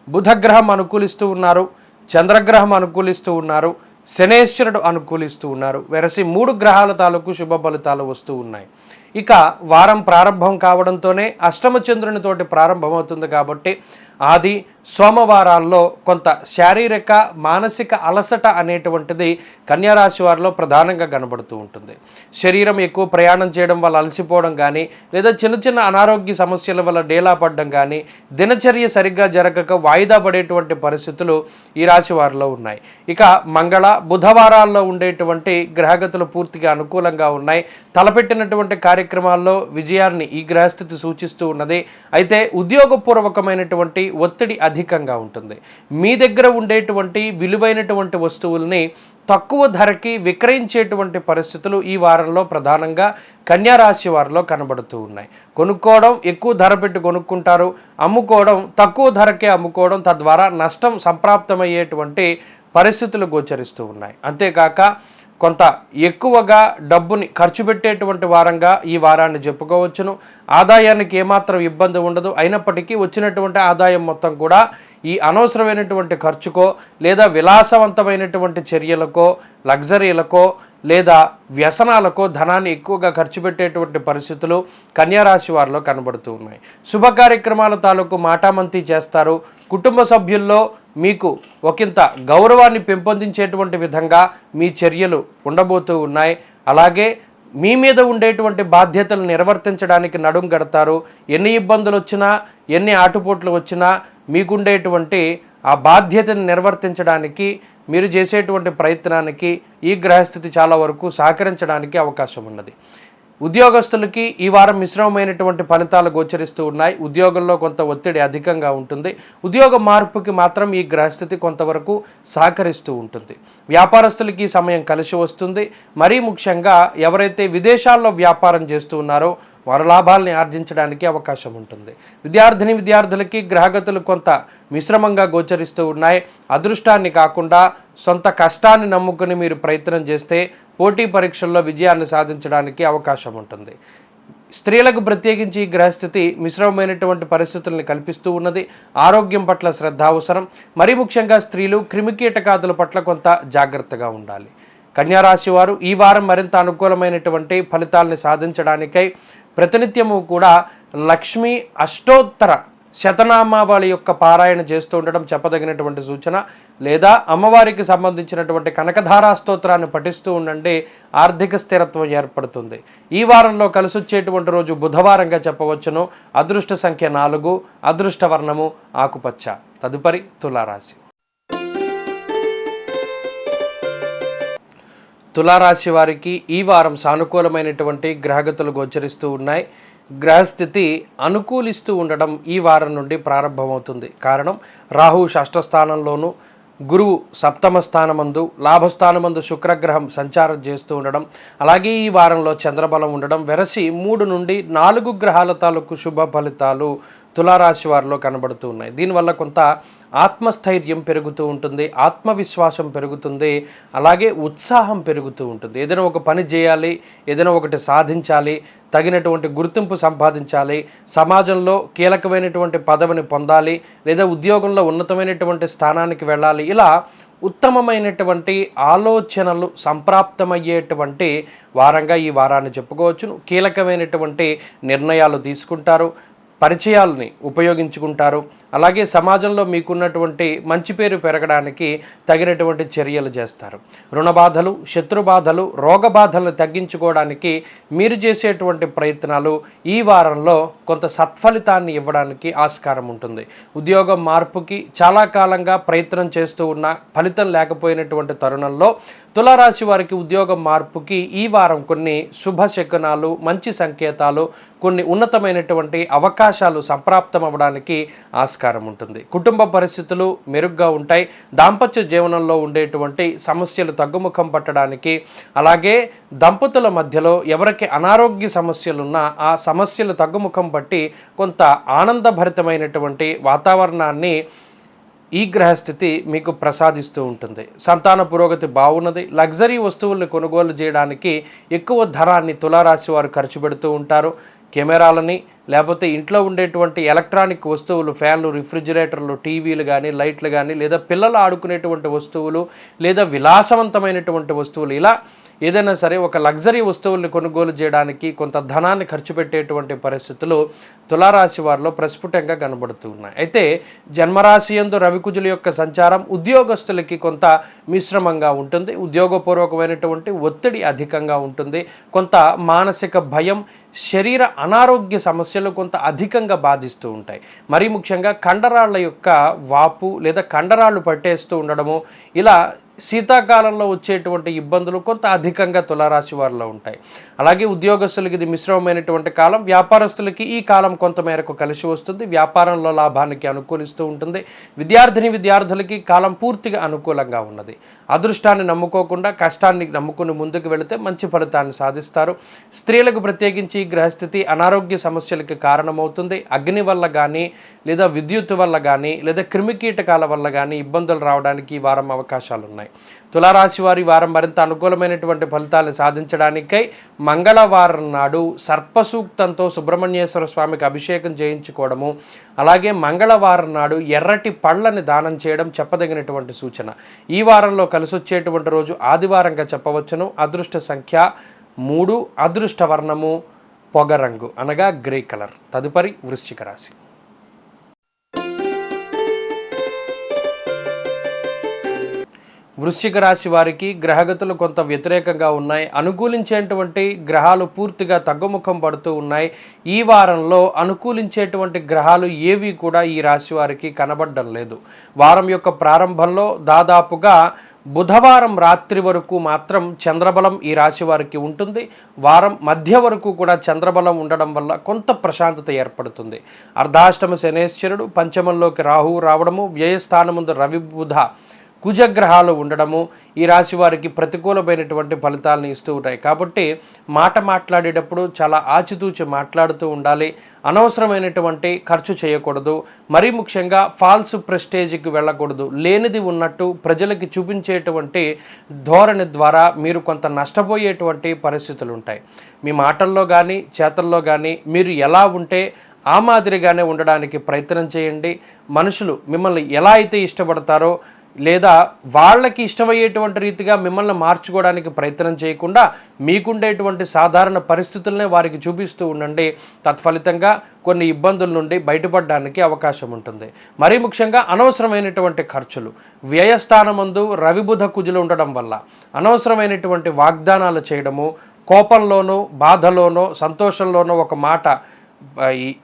బుధగ్రహం అనుకూలిస్తూ ఉన్నారు, చంద్రగ్రహం అనుకూలిస్తూ ఉన్నారు, శనేశ్వరుడు అనుకూలిస్తూ ఉన్నారు. వెరసి 3 గ్రహాల తాలూకు శుభ ఫలితాలు వస్తూ ఉన్నాయి. ఇక వారం ప్రారంభం కావడంతోనే అష్టమ చంద్రునితోటి ప్రారంభమవుతుంది కాబట్టి ఆది సోమవారాల్లో కొంత శారీరక మానసిక అలసట అనేటువంటిది కన్యారాశి వారిలో ప్రధానంగా కనబడుతూ ఉంటుంది. శరీరం ఎక్కువ ప్రయాణం చేయడం వల్ల అలసిపోవడం కానీ, లేదా చిన్న చిన్న అనారోగ్య సమస్యల వల్ల డేలా పడడం కానీ, దినచర్య సరిగ్గా జరగక వాయిదా పడేటువంటి పరిస్థితులు ఈ రాశి వారిలో ఉన్నాయి. ఇక మంగళ బుధవారాల్లో ఉండేటువంటి గ్రహగతులు పూర్తిగా అనుకూలంగా ఉన్నాయి. తలపెట్టినటువంటి కార్యక్రమాల్లో విజయాన్ని ఈ గ్రహస్థితి సూచిస్తూ ఉన్నది. అయితే ఉద్యోగపూర్వకమైనటువంటి ఒత్తిడి అధికంగా ఉంటుంది. మీ దగ్గర ఉండేటువంటి విలువైనటువంటి వస్తువుల్ని తక్కువ ధరకి విక్రయించేటువంటి పరిస్థితులు ఈ వారంలో ప్రధానంగా కన్యారాశి వారిలో కనబడుతూ ఉన్నాయి. కొనుక్కోవడం ఎక్కువ ధర పెట్టి కొనుక్కుంటారు, అమ్ముకోవడం తక్కువ ధరకే అమ్ముకోవడం, తద్వారా నష్టం సంప్రాప్తమయ్యేటువంటి పరిస్థితులు గోచరిస్తూ ఉన్నాయి. అంతేకాక కొంత ఎక్కువగా డబ్బుని ఖర్చు పెట్టేటువంటి వారంగా ఈ వారాన్ని చెప్పుకోవచ్చును. ఆదాయానికి ఏమాత్రం ఇబ్బంది ఉండదు. అయినప్పటికీ వచ్చినటువంటి ఆదాయం మొత్తం కూడా ఈ అనవసరమైనటువంటి ఖర్చుకో, లేదా విలాసవంతమైనటువంటి చర్యలకో, లగ్జరీలకో, లేదా వ్యసనాలకో ధనాన్ని ఎక్కువగా ఖర్చు పెట్టేటువంటి పరిస్థితులు కన్యారాశి వారిలో కనబడుతూ ఉన్నాయి. శుభ కార్యక్రమాల తాలూకు మాటామంతి చేస్తారు. కుటుంబ సభ్యుల్లో మీకు ఒకంత గౌరవాన్ని పెంపొందించేటువంటి విధంగా మీ చర్యలు ఉండబోతూ ఉన్నాయి. అలాగే మీ మీద ఉండేటువంటి బాధ్యతలు నిర్వర్తించడానికి నడుం గడతారు. ఎన్ని ఇబ్బందులు వచ్చినా, ఎన్ని ఆటుపోట్లు వచ్చినా మీకుండేటువంటి ఆ బాధ్యతను నిర్వర్తించడానికి మీరు చేసేటువంటి ప్రయత్నానికి ఈ గ్రహస్థితి చాలా వరకు సహకరించడానికి అవకాశం ఉన్నది. ఉద్యోగస్తులకి ఈ వారం మిశ్రమమైనటువంటి ఫలితాలు గోచరిస్తూ ఉన్నాయి. ఉద్యోగంలో కొంత ఒత్తిడి అధికంగా ఉంటుంది. ఉద్యోగ మార్పుకి మాత్రం ఈ గ్రహస్థితి కొంతవరకు సహకరిస్తూ ఉంటుంది. వ్యాపారస్తులకి ఈ సమయం కలిసి వస్తుంది. మరీ ముఖ్యంగా ఎవరైతే విదేశాల్లో వ్యాపారం చేస్తూ ఉన్నారో వారు లాభాలని ఆర్జించడానికి అవకాశం ఉంటుంది. విద్యార్థులకి గ్రహగతులు కొంత మిశ్రమంగా గోచరిస్తూ ఉన్నాయి. అదృష్టాన్ని కాకుండా సొంత కష్టాన్ని నమ్ముకుని మీరు ప్రయత్నం చేస్తే పోటీ పరీక్షల్లో విజయాన్ని సాధించడానికి అవకాశం ఉంటుంది. స్త్రీలకు ప్రత్యేకించి ఈ గ్రహస్థితి మిశ్రమమైనటువంటి పరిస్థితులను కల్పిస్తూ ఉన్నది. ఆరోగ్యం పట్ల శ్రద్ధ అవసరం. మరీ ముఖ్యంగా స్త్రీలు క్రిమికీటకాదుల పట్ల కొంత జాగ్రత్తగా ఉండాలి. కన్యారాశి వారు ఈ వారం మరింత అనుకూలమైనటువంటి ఫలితాలని సాధించడానికై ప్రతినిత్యము కూడా లక్ష్మీ అష్టోత్తర శతనామావళి యొక్క పారాయణ చేస్తూ ఉండడం చెప్పదగినటువంటి సూచన. లేదా అమ్మవారికి సంబంధించినటువంటి కనకధారా స్తోత్రాన్ని పఠిస్తూ ఉండండి. ఆర్థిక స్థిరత్వం ఏర్పడుతుంది. ఈ వారంలో కలిసొచ్చేటువంటి రోజు బుధవారంగా చెప్పవచ్చును. అదృష్ట సంఖ్య 4, అదృష్ట వర్ణము ఆకుపచ్చ. తదుపరి తులారాశి. తులారాశి వారికి ఈ వారం సానుకూలమైనటువంటి గ్రహగతులు గోచరిస్తూ ఉన్నాయి. గ్రహస్థితి అనుకూలిస్తూ ఉండడం ఈ వారం నుండి ప్రారంభమవుతుంది. కారణం రాహు షష్ఠస్థానంలోనూ, గురువు సప్తమ స్థానమందు, లాభస్థానమందు శుక్రగ్రహం సంచారం చేస్తూ ఉండడం, అలాగే ఈ వారంలో చంద్రబలం ఉండడం వెరసి 3 నుండి 4 గ్రహాల తాలూకు శుభ ఫలితాలు తులారాశి వారిలో కనబడుతూ ఉన్నాయి. దీనివల్ల కొంత ఆత్మస్థైర్యం పెరుగుతూ ఉంటుంది, ఆత్మవిశ్వాసం పెరుగుతుంది, అలాగే ఉత్సాహం పెరుగుతూ ఉంటుంది. ఏదైనా ఒక పని చేయాలి, ఏదైనా ఒకటి సాధించాలి, తగినటువంటి గుర్తింపు సంపాదించాలి, సమాజంలో కీలకమైనటువంటి పదవిని పొందాలి, లేదా ఉద్యోగంలో ఉన్నతమైనటువంటి స్థానానికి వెళ్ళాలి. ఇలా ఉత్తమమైనటువంటి ఆలోచనలు సంప్రాప్తమయ్యేటువంటి వారంగా ఈ వారాన్ని చెప్పుకోవచ్చును. కీలకమైనటువంటి నిర్ణయాలు తీసుకుంటారు, పరిచయాలని ఉపయోగించుకుంటారు. అలాగే సమాజంలో మీకున్నటువంటి మంచి పేరు పెరగడానికి తగినటువంటి చర్యలు చేస్తారు. రుణబాధలు, శత్రుబాధలు, రోగబాధలను తగ్గించుకోవడానికి మీరు చేసేటువంటి ప్రయత్నాలు ఈ వారంలో కొంత సత్ఫలితాన్ని ఇవ్వడానికి ఆస్కారం ఉంటుంది. ఉద్యోగం మార్పుకి చాలా కాలంగా ప్రయత్నం చేస్తూ ఉన్న ఫలితం లేకపోయినటువంటి తరుణంలో తులారాశి వారికి ఉద్యోగం మార్పుకి ఈ వారం కొన్ని శుభ శకునాలు, మంచి సంకేతాలు, కొన్ని ఉన్నతమైనటువంటి అవకాశాలు సంప్రాప్తం అవ్వడానికి ఆస్కారం ఉంటుంది. కుటుంబ పరిస్థితులు మెరుగ్గా ఉంటాయి. దాంపత్య జీవనంలో ఉండేటువంటి సమస్యలు తగ్గుముఖం పట్టడానికి, అలాగే దంపతుల మధ్యలో ఎవరికి అనారోగ్య సమస్యలున్నా ఆ సమస్యలు తగ్గుముఖం పట్టి కొంత ఆనందభరితమైనటువంటి వాతావరణాన్ని ఈ గ్రహస్థితి మీకు ప్రసాదిస్తూ ఉంటుంది. సంతాన పురోగతి బాగున్నది. లగ్జరీ వస్తువుల్ని కొనుగోలు చేయడానికి ఎక్కువ ధనాన్ని తులారాశి వారు ఖర్చు పెడుతూ ఉంటారు. కెమెరాలని, లేకపోతే ఇంట్లో ఉండేటువంటి ఎలక్ట్రానిక్ వస్తువులు, ఫ్యాన్లు, రిఫ్రిజిరేటర్లు, టీవీలు కానీ, లైట్లు కానీ, లేదా పిల్లలు ఆడుకునేటువంటి వస్తువులు, లేదా విలాసవంతమైనటువంటి వస్తువులు, ఇలా ఏదైనా సరే ఒక లగ్జరీ వస్తువుల్ని కొనుగోలు చేయడానికి కొంత ధనాన్ని ఖర్చు పెట్టేటువంటి పరిస్థితులు తులారాశి వారిలో ప్రస్ఫుటంగా కనబడుతూ ఉన్నాయి. అయితే జన్మరాశి యందు రవికుజుల యొక్క సంచారం ఉద్యోగస్తులకి కొంత మిశ్రమంగా ఉంటుంది. ఉద్యోగపూర్వకమైనటువంటి ఒత్తిడి అధికంగా ఉంటుంది. కొంత మానసిక భయం, శరీర అనారోగ్య సమస్యలు కొంత అధికంగా బాధిస్తూ ఉంటాయి. మరీ ముఖ్యంగా కండరాళ్ళ యొక్క వాపు లేదా కండరాళ్ళు పట్టేస్తూ ఉండడము, ఇలా శీతాకాలంలో వచ్చేటువంటి ఇబ్బందులు కొంత అధికంగా తులారాశి వారిలో ఉంటాయి. అలాగే ఉద్యోగస్తులకి ఇది మిశ్రమమైనటువంటి కాలం. వ్యాపారస్తులకి ఈ కాలం కొంతమేరకు కలిసి వస్తుంది. వ్యాపారంలో లాభానికి అనుకూలిస్తూ ఉంటుంది. విద్యార్థులకి కాలం పూర్తిగా అనుకూలంగా ఉన్నది. అదృష్టాన్ని నమ్ముకోకుండా కష్టాన్ని నమ్ముకుని ముందుకు వెళితే మంచి ఫలితాన్ని సాధిస్తారు. స్త్రీలకు ప్రత్యేకించి ఈ గ్రహస్థితి అనారోగ్య సమస్యలకి కారణమవుతుంది. అగ్ని వల్ల కానీ లేదా విద్యుత్ వల్ల కానీ లేదా క్రిమికీటకాల వల్ల కానీ ఇబ్బందులు రావడానికి ఈ వారం అవకాశాలు ఉన్నాయి. తులారాశి వారి వారం మరింత అనుకూలమైనటువంటి ఫలితాలను సాధించడానికై మంగళవారం నాడు సర్పసూక్తంతో సుబ్రహ్మణ్యేశ్వర స్వామికి అభిషేకం చేయించుకోవడము, అలాగే మంగళవారం నాడు ఎర్రటి పళ్ళని దానం చేయడం చెప్పదగినటువంటి సూచన. ఈ వారంలో కలిసొచ్చేటువంటి రోజు ఆదివారంగా చెప్పవచ్చును. అదృష్ట సంఖ్య 3, అదృష్ట వర్ణము పొగరంగు అనగా గ్రే కలర్. తదుపరి వృశ్చిక రాశి. వృశ్చిక రాశి వారికి గ్రహగతులు కొంత వ్యతిరేకంగా ఉన్నాయి. అనుకూలించేటువంటి గ్రహాలు పూర్తిగా తగ్గుముఖం పడుతూ ఉన్నాయి. ఈ వారంలో అనుకూలించేటువంటి గ్రహాలు ఏవి కూడా ఈ రాశి వారికి కనబడడం లేదు. వారం యొక్క ప్రారంభంలో దాదాపుగా బుధవారం రాత్రి వరకు మాత్రం చంద్రబలం ఈ రాశి వారికి ఉంటుంది. వారం మధ్య వరకు కూడా చంద్రబలం ఉండడం వల్ల కొంత ప్రశాంతత ఏర్పడుతుంది. అర్ధాష్టమ శనేశ్వరుడు, పంచమంలోకి రాహువు రావడము, వ్యయస్థానముందు రవి బుధ కుజగ్రహాలు ఉండడము ఈ రాశి వారికి ప్రతికూలమైనటువంటి ఫలితాలను ఇస్తూ ఉంటాయి. కాబట్టి మాట్లాడేటప్పుడు చాలా ఆచితూచి మాట్లాడుతూ ఉండాలి. అనవసరమైనటువంటి ఖర్చు చేయకూడదు. మరీ ముఖ్యంగా ఫాల్స్ ప్రెస్టేజ్కి వెళ్ళకూడదు. లేనిది ఉన్నట్టు ప్రజలకి చూపించేటువంటి ధోరణి ద్వారా మీరు కొంత నష్టపోయేటువంటి పరిస్థితులు ఉంటాయి. మీ మాటల్లో కానీ చేతల్లో కానీ మీరు ఎలా ఉంటే ఆ మాదిరిగానే ఉండడానికి ప్రయత్నం చేయండి. మనుషులు మిమ్మల్ని ఎలా అయితే ఇష్టపడతారో లేదా వాళ్ళకి ఇష్టమయ్యేటువంటి రీతిగా మిమ్మల్ని మార్చుకోవడానికి ప్రయత్నం చేయకుండా మీకుండేటువంటి సాధారణ పరిస్థితులనే వారికి చూపిస్తూ ఉండండి. తత్ఫలితంగా కొన్ని ఇబ్బందుల నుండి బయటపడడానికి అవకాశం ఉంటుంది. మరీ ముఖ్యంగా అనవసరమైనటువంటి ఖర్చులు, వ్యయస్థానమందు రవిబుధ కుజులు ఉండడం వల్ల అనవసరమైనటువంటి వాగ్దానాలు చేయడము, కోపంలోనో బాధలోనో సంతోషంలోనో ఒక మాట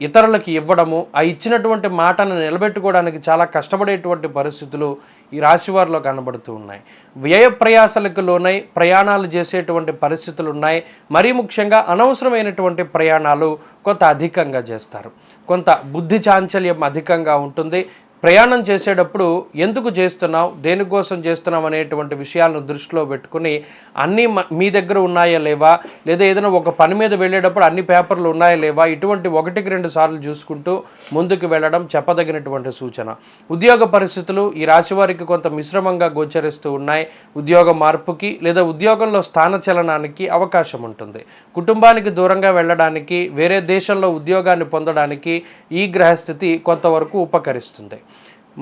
ఇతరులకి ఇవ్వడము, ఆ ఇచ్చినటువంటి మాటను నిలబెట్టుకోవడానికి చాలా కష్టపడేటువంటి పరిస్థితులు ఈ రాశి వారిలో కనబడుతూ ఉన్నాయి. వ్యయ ప్రయాసలకు లోనై ప్రయాణాలు చేసేటువంటి పరిస్థితులు ఉన్నాయి. మరీ ముఖ్యంగా అనవసరమైనటువంటి ప్రయాణాలు కొంత అధికంగా చేస్తారు. కొంత బుద్ధి చాంచల్యం అధికంగా ఉంటుంది. ప్రయాణం చేసేటప్పుడు ఎందుకు చేస్తున్నావు, దేనికోసం చేస్తున్నావు అనేటువంటి విషయాలను దృష్టిలో పెట్టుకుని అన్నీ మీ దగ్గర ఉన్నాయా లేవా, లేదా ఏదైనా ఒక పని మీద వెళ్ళేటప్పుడు అన్ని పేపర్లు ఉన్నాయా లేవా, ఇటువంటి 1-2 సార్లు చూసుకుంటూ ముందుకు వెళ్ళడం చెప్పదగినటువంటి సూచన. ఉద్యోగ పరిస్థితులు ఈ రాశి వారికి కొంత మిశ్రమంగా గోచరిస్తూ ఉన్నాయి. ఉద్యోగ మార్పుకి లేదా ఉద్యోగంలో స్థానచలనానికి అవకాశం ఉంటుంది. కుటుంబానికి దూరంగా వెళ్ళడానికి, వేరే దేశంలో ఉద్యోగాన్ని పొందడానికి ఈ గ్రహస్థితి కొంతవరకు ఉపకరిస్తుంది.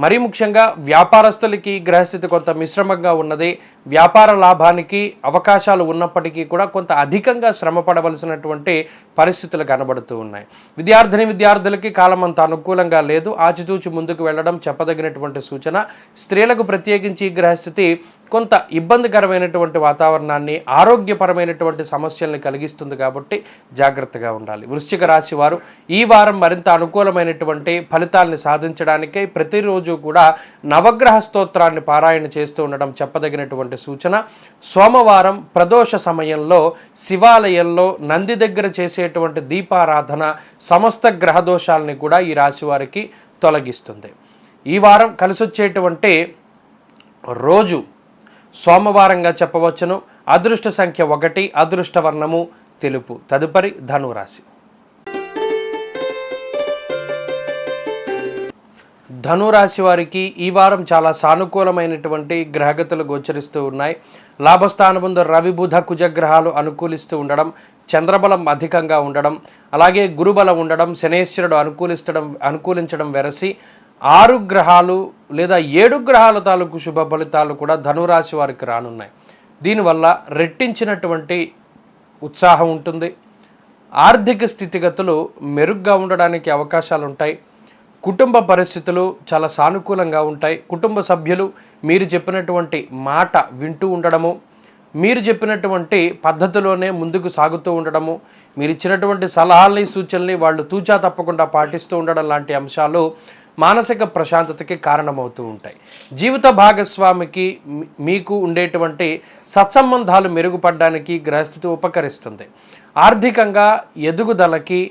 మరీ ముఖ్యంగా వ్యాపారస్తులకి గ్రహస్థితి కొంత మిశ్రమంగా ఉన్నది. వ్యాపార లాభానికి అవకాశాలు ఉన్నప్పటికీ కూడా కొంత అధికంగా శ్రమ పడవలసినటువంటి పరిస్థితులు కనబడుతూ ఉన్నాయి. విద్యార్థులకి కాలం అంత అనుకూలంగా లేదు. ఆచితూచి ముందుకు వెళ్ళడం చెప్పదగినటువంటి సూచన. స్త్రీలకు ప్రత్యేకించి గ్రహస్థితి కొంత ఇబ్బందికరమైనటువంటి వాతావరణాన్ని, ఆరోగ్యపరమైనటువంటి సమస్యల్ని కలిగిస్తుంది కాబట్టి జాగ్రత్తగా ఉండాలి. వృశ్చిక రాశి వారు ఈ వారం మరింత అనుకూలమైనటువంటి ఫలితాలను సాధించడానికై ప్రతిరోజు కూడా నవగ్రహ స్తోత్రాన్ని పారాయణ చేస్తూ ఉండడం చెప్పదగినటువంటి సూచన. సోమవారం ప్రదోష సమయంలో శివాలయంలో నంది దగ్గర చేసేటువంటి దీపారాధన సమస్త గ్రహ దోషాలని కూడా ఈ రాశి వారికి తొలగిస్తుంది. ఈ వారం కలిసొచ్చేటువంటి రోజు సోమవారంగా చెప్పవచ్చును. అదృష్ట సంఖ్య 1, అదృష్ట వర్ణము తెలుపు. తదుపరి ధనురాశి. ధనురాశి వారికి ఈ వారం చాలా సానుకూలమైనటువంటి గ్రహగతులు గోచరిస్తూ ఉన్నాయి. లాభస్థానముందు రవి బుధ కుజగ్రహాలు అనుకూలిస్తూ ఉండడం, చంద్రబలం అధికంగా ఉండడం, అలాగే గురుబలం ఉండడం, శనేశ్వరుడు అనుకూలించడం వెరసి 6 గ్రహాలు లేదా 7 గ్రహాల తాలూకు శుభ ఫలితాలు కూడా ధనురాశి వారికి రానున్నాయి. దీనివల్ల రెట్టించినటువంటి ఉత్సాహం ఉంటుంది. ఆర్థిక స్థితిగతులు మెరుగ్గా ఉండడానికి అవకాశాలు ఉంటాయి. కుటుంబ పరిస్థితులు చాలా సానుకూలంగా ఉంటాయి. కుటుంబ సభ్యులు మీరు చెప్పినటువంటి మాట వింటూ ఉండడము, మీరు చెప్పినటువంటి పద్ధతిలోనే ముందుకు సాగుతూ ఉండడము, మీరు ఇచ్చినటువంటి సలహాలని సూచనల్ని వాళ్ళు తూచా తప్పకుండా పాటిస్తూ ఉండడం లాంటి అంశాలు మానసిక ప్రశాంతతకి కారణమవుతూ ఉంటాయి. జీవిత భాగస్వామికి మీకు ఉండేటువంటి సత్సంబంధాలు మెరుగుపడడానికి గ్రహస్థితి ఉపకరిస్తుంది. ఆర్థికంగా ఎదుగుదలకి,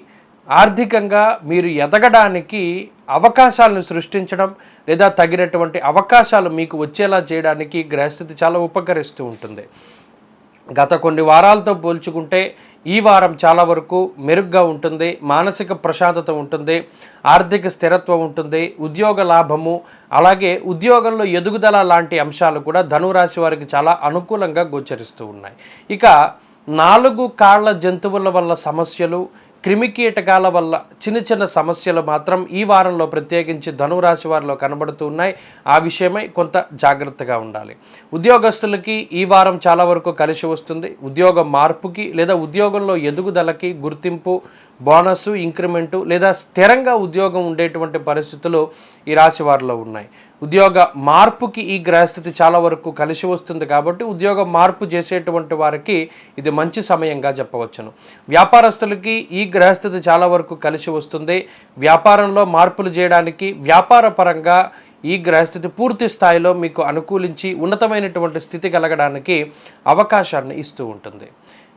ఆర్థికంగా మీరు ఎదగడానికి అవకాశాలను సృష్టించడం లేదా తగినటువంటి అవకాశాలు మీకు వచ్చేలా చేయడానికి గ్రహస్థితి చాలా ఉపకరిస్తూ ఉంటుంది. గత కొన్ని వారాలతో పోల్చుకుంటే ఈ వారం చాలా వరకు మెరుగ్గా ఉంటుంది. మానసిక ప్రశాంతత ఉంటుంది, ఆర్థిక స్థిరత్వం ఉంటుంది, ఉద్యోగ లాభము, అలాగే ఉద్యోగంలో ఎదుగుదల లాంటి అంశాలు కూడా ధనురాశి వారికి చాలా అనుకూలంగా గోచరిస్తూ ఉన్నాయి. ఇక 4 కాళ్ళ జంతువుల వల్ల సమస్యలు, క్రిమికీటకాల వల్ల చిన్న చిన్న సమస్యలు మాత్రం ఈ వారంలో ప్రత్యేకించి ధనురాశి వారిలో కనబడుతూ ఉన్నాయి. ఆ విషయమై కొంత జాగ్రత్తగా ఉండాలి. ఉద్యోగస్తులకి ఈ వారం చాలా వరకు కలిసి వస్తుంది. ఉద్యోగ మార్పుకి లేదా ఉద్యోగంలో ఎదుగుదలకి, గుర్తింపు, బోనస్, ఇంక్రిమెంటు లేదా స్థిరంగా ఉద్యోగం ఉండేటువంటి పరిస్థితులు ఈ రాశి వారిలో ఉన్నాయి. ఉద్యోగ మార్పుకి ఈ గ్రహస్థితి చాలా వరకు కలిసి వస్తుంది కాబట్టి ఉద్యోగ మార్పు చేసేటువంటి వారికి ఇది మంచి సమయంగా చెప్పవచ్చును. వ్యాపారస్తులకి ఈ గ్రహస్థితి చాలా వరకు కలిసి వస్తుంది. వ్యాపారంలో మార్పులు చేయడానికి, వ్యాపార పరంగా ఈ గ్రహస్థితి పూర్తి స్థాయిలో మీకు అనుకూలించి ఉన్నతమైనటువంటి స్థితి కలగడానికి అవకాశాన్ని ఇస్తూ ఉంటుంది.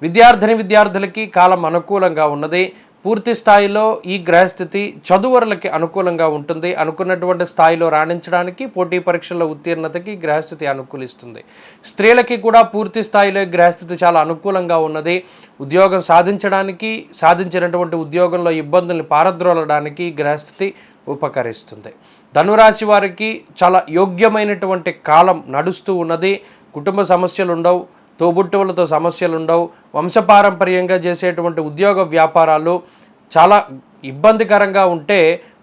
విద్యార్థులకి కాలం అనుకూలంగా ఉన్నది. పూర్తి స్థాయిలో ఈ గ్రహస్థితి చదువరులకి అనుకూలంగా ఉంటుంది. అనుకున్నటువంటి స్థాయిలో రాణించడానికి, పోటీ పరీక్షల్లో ఉత్తీర్ణతకి గ్రహస్థితి అనుకూలిస్తుంది. స్త్రీలకి కూడా పూర్తి స్థాయిలో గ్రహస్థితి చాలా అనుకూలంగా ఉన్నది. ఉద్యోగం సాధించడానికి, సాధించినటువంటి ఉద్యోగంలో ఇబ్బందుల్ని పారద్రోలడానికి గ్రహస్థితి ఉపకరిస్తుంది. ధనురాశి వారికి చాలా యోగ్యమైనటువంటి కాలం నడుస్తూ ఉన్నది. కుటుంబ సమస్యలు ఉండవు, తోబుట్టువులతో సమస్యలు ఉండవు. వంశపారంపర్యంగా చేసేటువంటి ఉద్యోగ వ్యాపారాలు చాలా ఇబ్బందికరంగా ఉంటే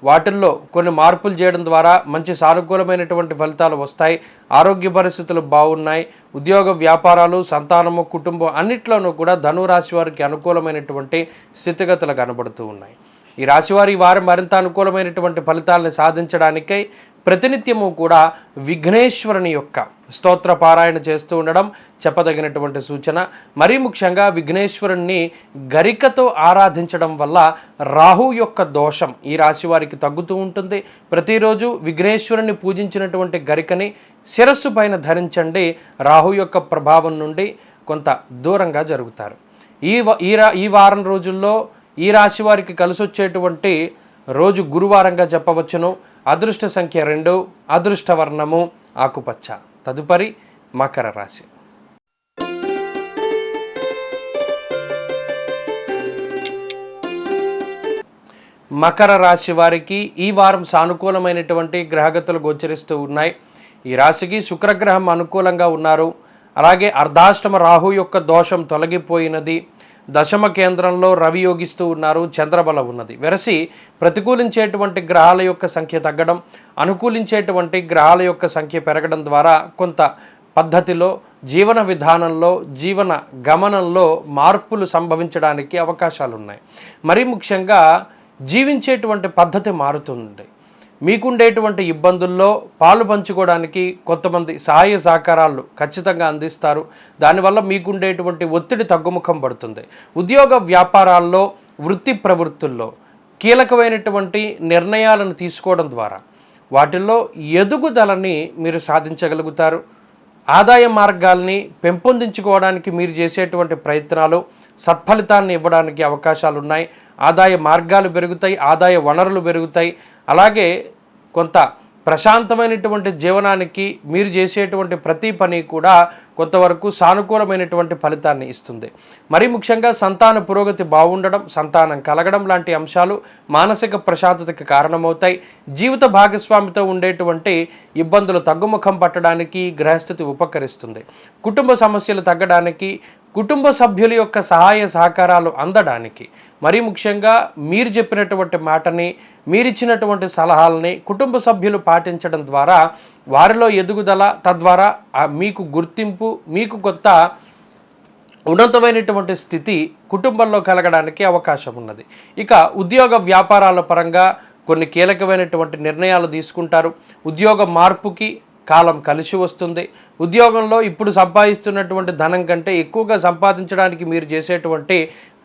వాటిల్లో కొన్ని మార్పులు చేయడం ద్వారా మంచి సానుకూలమైనటువంటి ఫలితాలు వస్తాయి. ఆరోగ్య పరిస్థితులు బాగున్నాయి. ఉద్యోగ వ్యాపారాలు, సంతానము, కుటుంబం అన్నిట్లోనూ కూడా ధనురాశి వారికి అనుకూలమైనటువంటి స్థితిగతులు కనబడుతూ ఉన్నాయి. ఈ రాశివారి వారం మరింత అనుకూలమైనటువంటి ఫలితాలను సాధించడానికై ప్రతినిత్యము కూడా విఘ్నేశ్వరుని యొక్క స్తోత్ర పారాయణ చేస్తూ ఉండడం చెప్పదగినటువంటి సూచన. మరీ ముఖ్యంగా విఘ్నేశ్వరుణ్ణి గరికతో ఆరాధించడం వల్ల రాహు యొక్క దోషం ఈ రాశి వారికి తగ్గుతూ ఉంటుంది. ప్రతిరోజు విఘ్నేశ్వరుని పూజించినటువంటి గరికని శిరస్సు పైన ధరించండి. రాహు యొక్క ప్రభావం నుండి కొంత దూరంగా జరుగుతారు. ఈ వారం రోజుల్లో ఈ రాశి వారికి కలిసొచ్చేటువంటి రోజు గురువారంగా చెప్పవచ్చును. అదృష్ట సంఖ్య 2, అదృష్ట వర్ణము ఆకుపచ్చ. తదుపరి మకర రాశి. మకర రాశి వారికి ఈ వారం సానుకూలమైనటువంటి గ్రహగతులు గోచరిస్తూ ఉన్నాయి. ఈ రాశికి శుక్రగ్రహం అనుకూలంగా ఉన్నారు. అలాగే అర్ధాష్టమ రాహు యొక్క దోషం తొలగిపోయినది. దశమ కేంద్రంలో రవి యోగిస్తూ ఉన్నారు. చంద్రబలం ఉన్నది. వెరసి ప్రతికూలించేటువంటి గ్రహాల యొక్క సంఖ్య తగ్గడం, అనుకూలించేటువంటి గ్రహాల యొక్క సంఖ్య పెరగడం ద్వారా కొంత పద్ధతిలో, జీవన విధానంలో, జీవన గమనంలో మార్పులు సంభవించడానికి అవకాశాలు ఉన్నాయి. మరీ ముఖ్యంగా జీవించేటువంటి పద్ధతి మారుతుంది. మీకుండేటువంటి ఇబ్బందుల్లో పాలు పంచుకోవడానికి కొంతమంది సహాయ సహకారాలు ఖచ్చితంగా అందిస్తారు. దానివల్ల మీకుండేటువంటి ఒత్తిడి తగ్గుముఖం పడుతుంది. ఉద్యోగ వ్యాపారాల్లో, వృత్తి ప్రవృత్తుల్లో కీలకమైనటువంటి నిర్ణయాలను తీసుకోవడం ద్వారా వాటిల్లో ఎదుగుదలని మీరు సాధించగలుగుతారు. ఆదాయ మార్గాల్ని పెంపొందించుకోవడానికి మీరు చేసేటువంటి ప్రయత్నాలు సత్ఫలితాన్ని ఇవ్వడానికి అవకాశాలు ఉన్నాయి. ఆదాయ మార్గాలు పెరుగుతాయి, ఆదాయ వనరులు పెరుగుతాయి. అలాగే కొంత ప్రశాంతమైనటువంటి జీవనానికి మీరు చేసేటువంటి ప్రతి పని కూడా కొంతవరకు సానుకూలమైనటువంటి ఫలితాన్ని ఇస్తుంది. మరీ ముఖ్యంగా సంతాన పురోగతి బాగుండడం, సంతానం కలగడం లాంటి అంశాలు మానసిక ప్రశాంతతకి కారణమవుతాయి. జీవిత భాగస్వామితో ఉండేటువంటి ఇబ్బందులు తగ్గుముఖం పట్టడానికి గ్రహస్థితి ఉపకరిస్తుంది. కుటుంబ సమస్యలు తగ్గడానికి, కుటుంబ సభ్యుల యొక్క సహాయ సహకారాలు అందడానికి, మరీ ముఖ్యంగా మీరు చెప్పినటువంటి మాటని, మీరిచ్చినటువంటి సలహాలని కుటుంబ సభ్యులు పాటించడం ద్వారా వారిలో ఎదుగుదల, తద్వారా మీకు గుర్తింపు, మీకు కొత్త ఉన్నతమైనటువంటి స్థితి కుటుంబంలో కలగడానికి అవకాశం ఉన్నది. ఇక ఉద్యోగ వ్యాపారాల పరంగా కొన్ని కీలకమైనటువంటి నిర్ణయాలు తీసుకుంటారు. ఉద్యోగ మార్పుకి కాలం కలిసి వస్తుంది. ఉద్యోగంలో ఇప్పుడు సంపాదిస్తున్నటువంటి ధనం కంటే ఎక్కువగా సంపాదించడానికి మీరు చేసేటువంటి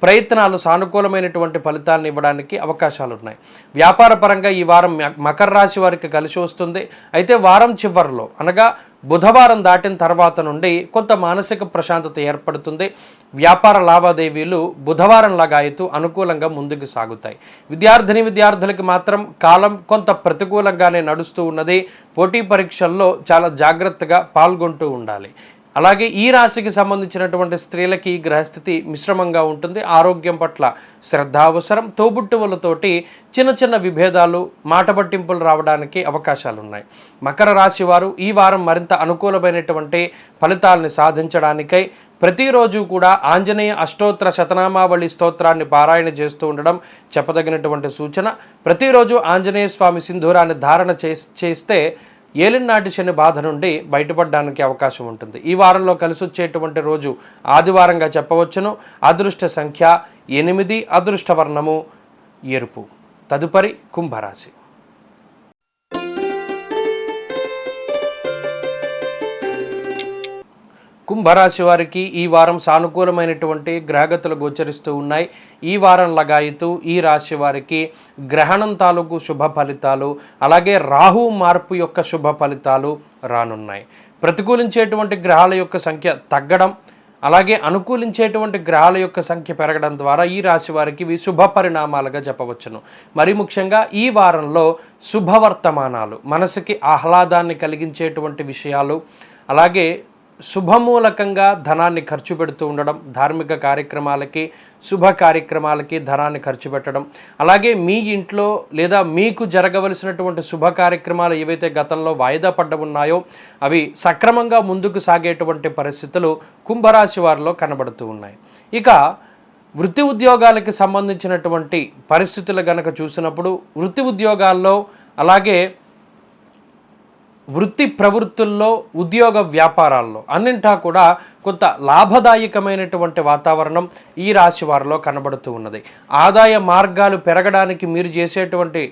ప్రయత్నాలు సానుకూలమైనటువంటి ఫలితాలను ఇవ్వడానికి అవకాశాలు ఉన్నాయి. వ్యాపార పరంగా ఈ వారం మకర రాశి వారికి కలిసి వస్తుంది. అయితే వారం చివరిలో అనగా బుధవారం దాటిన తర్వాత నుండి కొంత మానసిక ప్రశాంతత ఏర్పడుతుంది. వ్యాపార లావాదేవీలు బుధవారం లగాయతూ అనుకూలంగా ముందుకు సాగుతాయి. విద్యార్థులకి మాత్రం కాలం కొంత ప్రతికూలంగానే నడుస్తూ ఉన్నది. పోటీ పరీక్షల్లో చాలా జాగ్రత్తగా పాల్గొంటూ ఉండాలి. అలాగే ఈ రాశికి సంబంధించినటువంటి స్త్రీలకి గ్రహస్థితి మిశ్రమంగా ఉంటుంది. ఆరోగ్యం పట్ల శ్రద్ధ అవసరం. తోబుట్టువులతోటి చిన్న చిన్న విభేదాలు, మాట పట్టింపులు రావడానికి అవకాశాలు ఉన్నాయి. మకర రాశి వారు ఈ వారం మరింత అనుకూలమైనటువంటి ఫలితాలని సాధించడానికై ప్రతిరోజు కూడా ఆంజనేయ అష్టోత్తర శతనామావళి స్తోత్రాన్ని పారాయణ చేస్తూ ఉండడం చెప్పదగినటువంటి సూచన. ప్రతిరోజు ఆంజనేయ స్వామి సింధూరాన్ని ధారణ చేస్తే ఏలినాటి శని బాధ నుండి బయటపడడానికి అవకాశం ఉంటుంది. ఈ వారంలో కలిసి వచ్చేటువంటి రోజు ఆదివారంగా చెప్పవచ్చును. అదృష్ట సంఖ్య 8, అదృష్ట వర్ణము ఎరుపు. తదుపరి కుంభరాశి. కుంభరాశి వారికి ఈ వారం సానుకూలమైనటువంటి గ్రహగతులు గోచరిస్తూ ఉన్నాయి. ఈ వారం లగాయితూ ఈ రాశి వారికి గ్రహణం తాలూకు శుభ ఫలితాలు, అలాగే రాహు మార్పు యొక్క శుభ ఫలితాలు రానున్నాయి. ప్రతికూలించేటువంటి గ్రహాల యొక్క సంఖ్య తగ్గడం, అలాగే అనుకూలించేటువంటి గ్రహాల యొక్క సంఖ్య పెరగడం ద్వారా ఈ రాశి వారికి ఇవి శుభ పరిణామాలుగా చెప్పవచ్చును. మరి ముఖ్యంగా ఈ వారంలో శుభవర్తమానాలు, మనసుకి ఆహ్లాదాన్ని కలిగించేటువంటి విషయాలు, అలాగే శుభమూలకంగా ధనాన్ని ఖర్చు పెడుతూ ఉండడం, ధార్మిక కార్యక్రమాలకి, శుభ కార్యక్రమాలకి ధనాన్ని ఖర్చు పెట్టడం, అలాగే మీ ఇంట్లో లేదా మీకు జరగవలసినటువంటి శుభ కార్యక్రమాలు ఏవైతే గతంలో వాయిదా పడ్డ ఉన్నాయో అవి సక్రమంగా ముందుకు సాగేటువంటి పరిస్థితులు కుంభరాశి వారిలో కనబడుతూ ఉన్నాయి. ఇక వృత్తి ఉద్యోగాలకి సంబంధించినటువంటి పరిస్థితులు గనక చూసినప్పుడు వృత్తి ఉద్యోగాల్లో, అలాగే వృత్తి ప్రవృత్తుల్లో, ఉద్యోగ వ్యాపారాల్లో అన్నింటా కూడా కొంత లాభదాయకమైనటువంటి వాతావరణం ఈ రాశి వారిలో కనబడుతూ ఉన్నది. ఆదాయ మార్గాలు పెరగడానికి మీరు చేసేటువంటి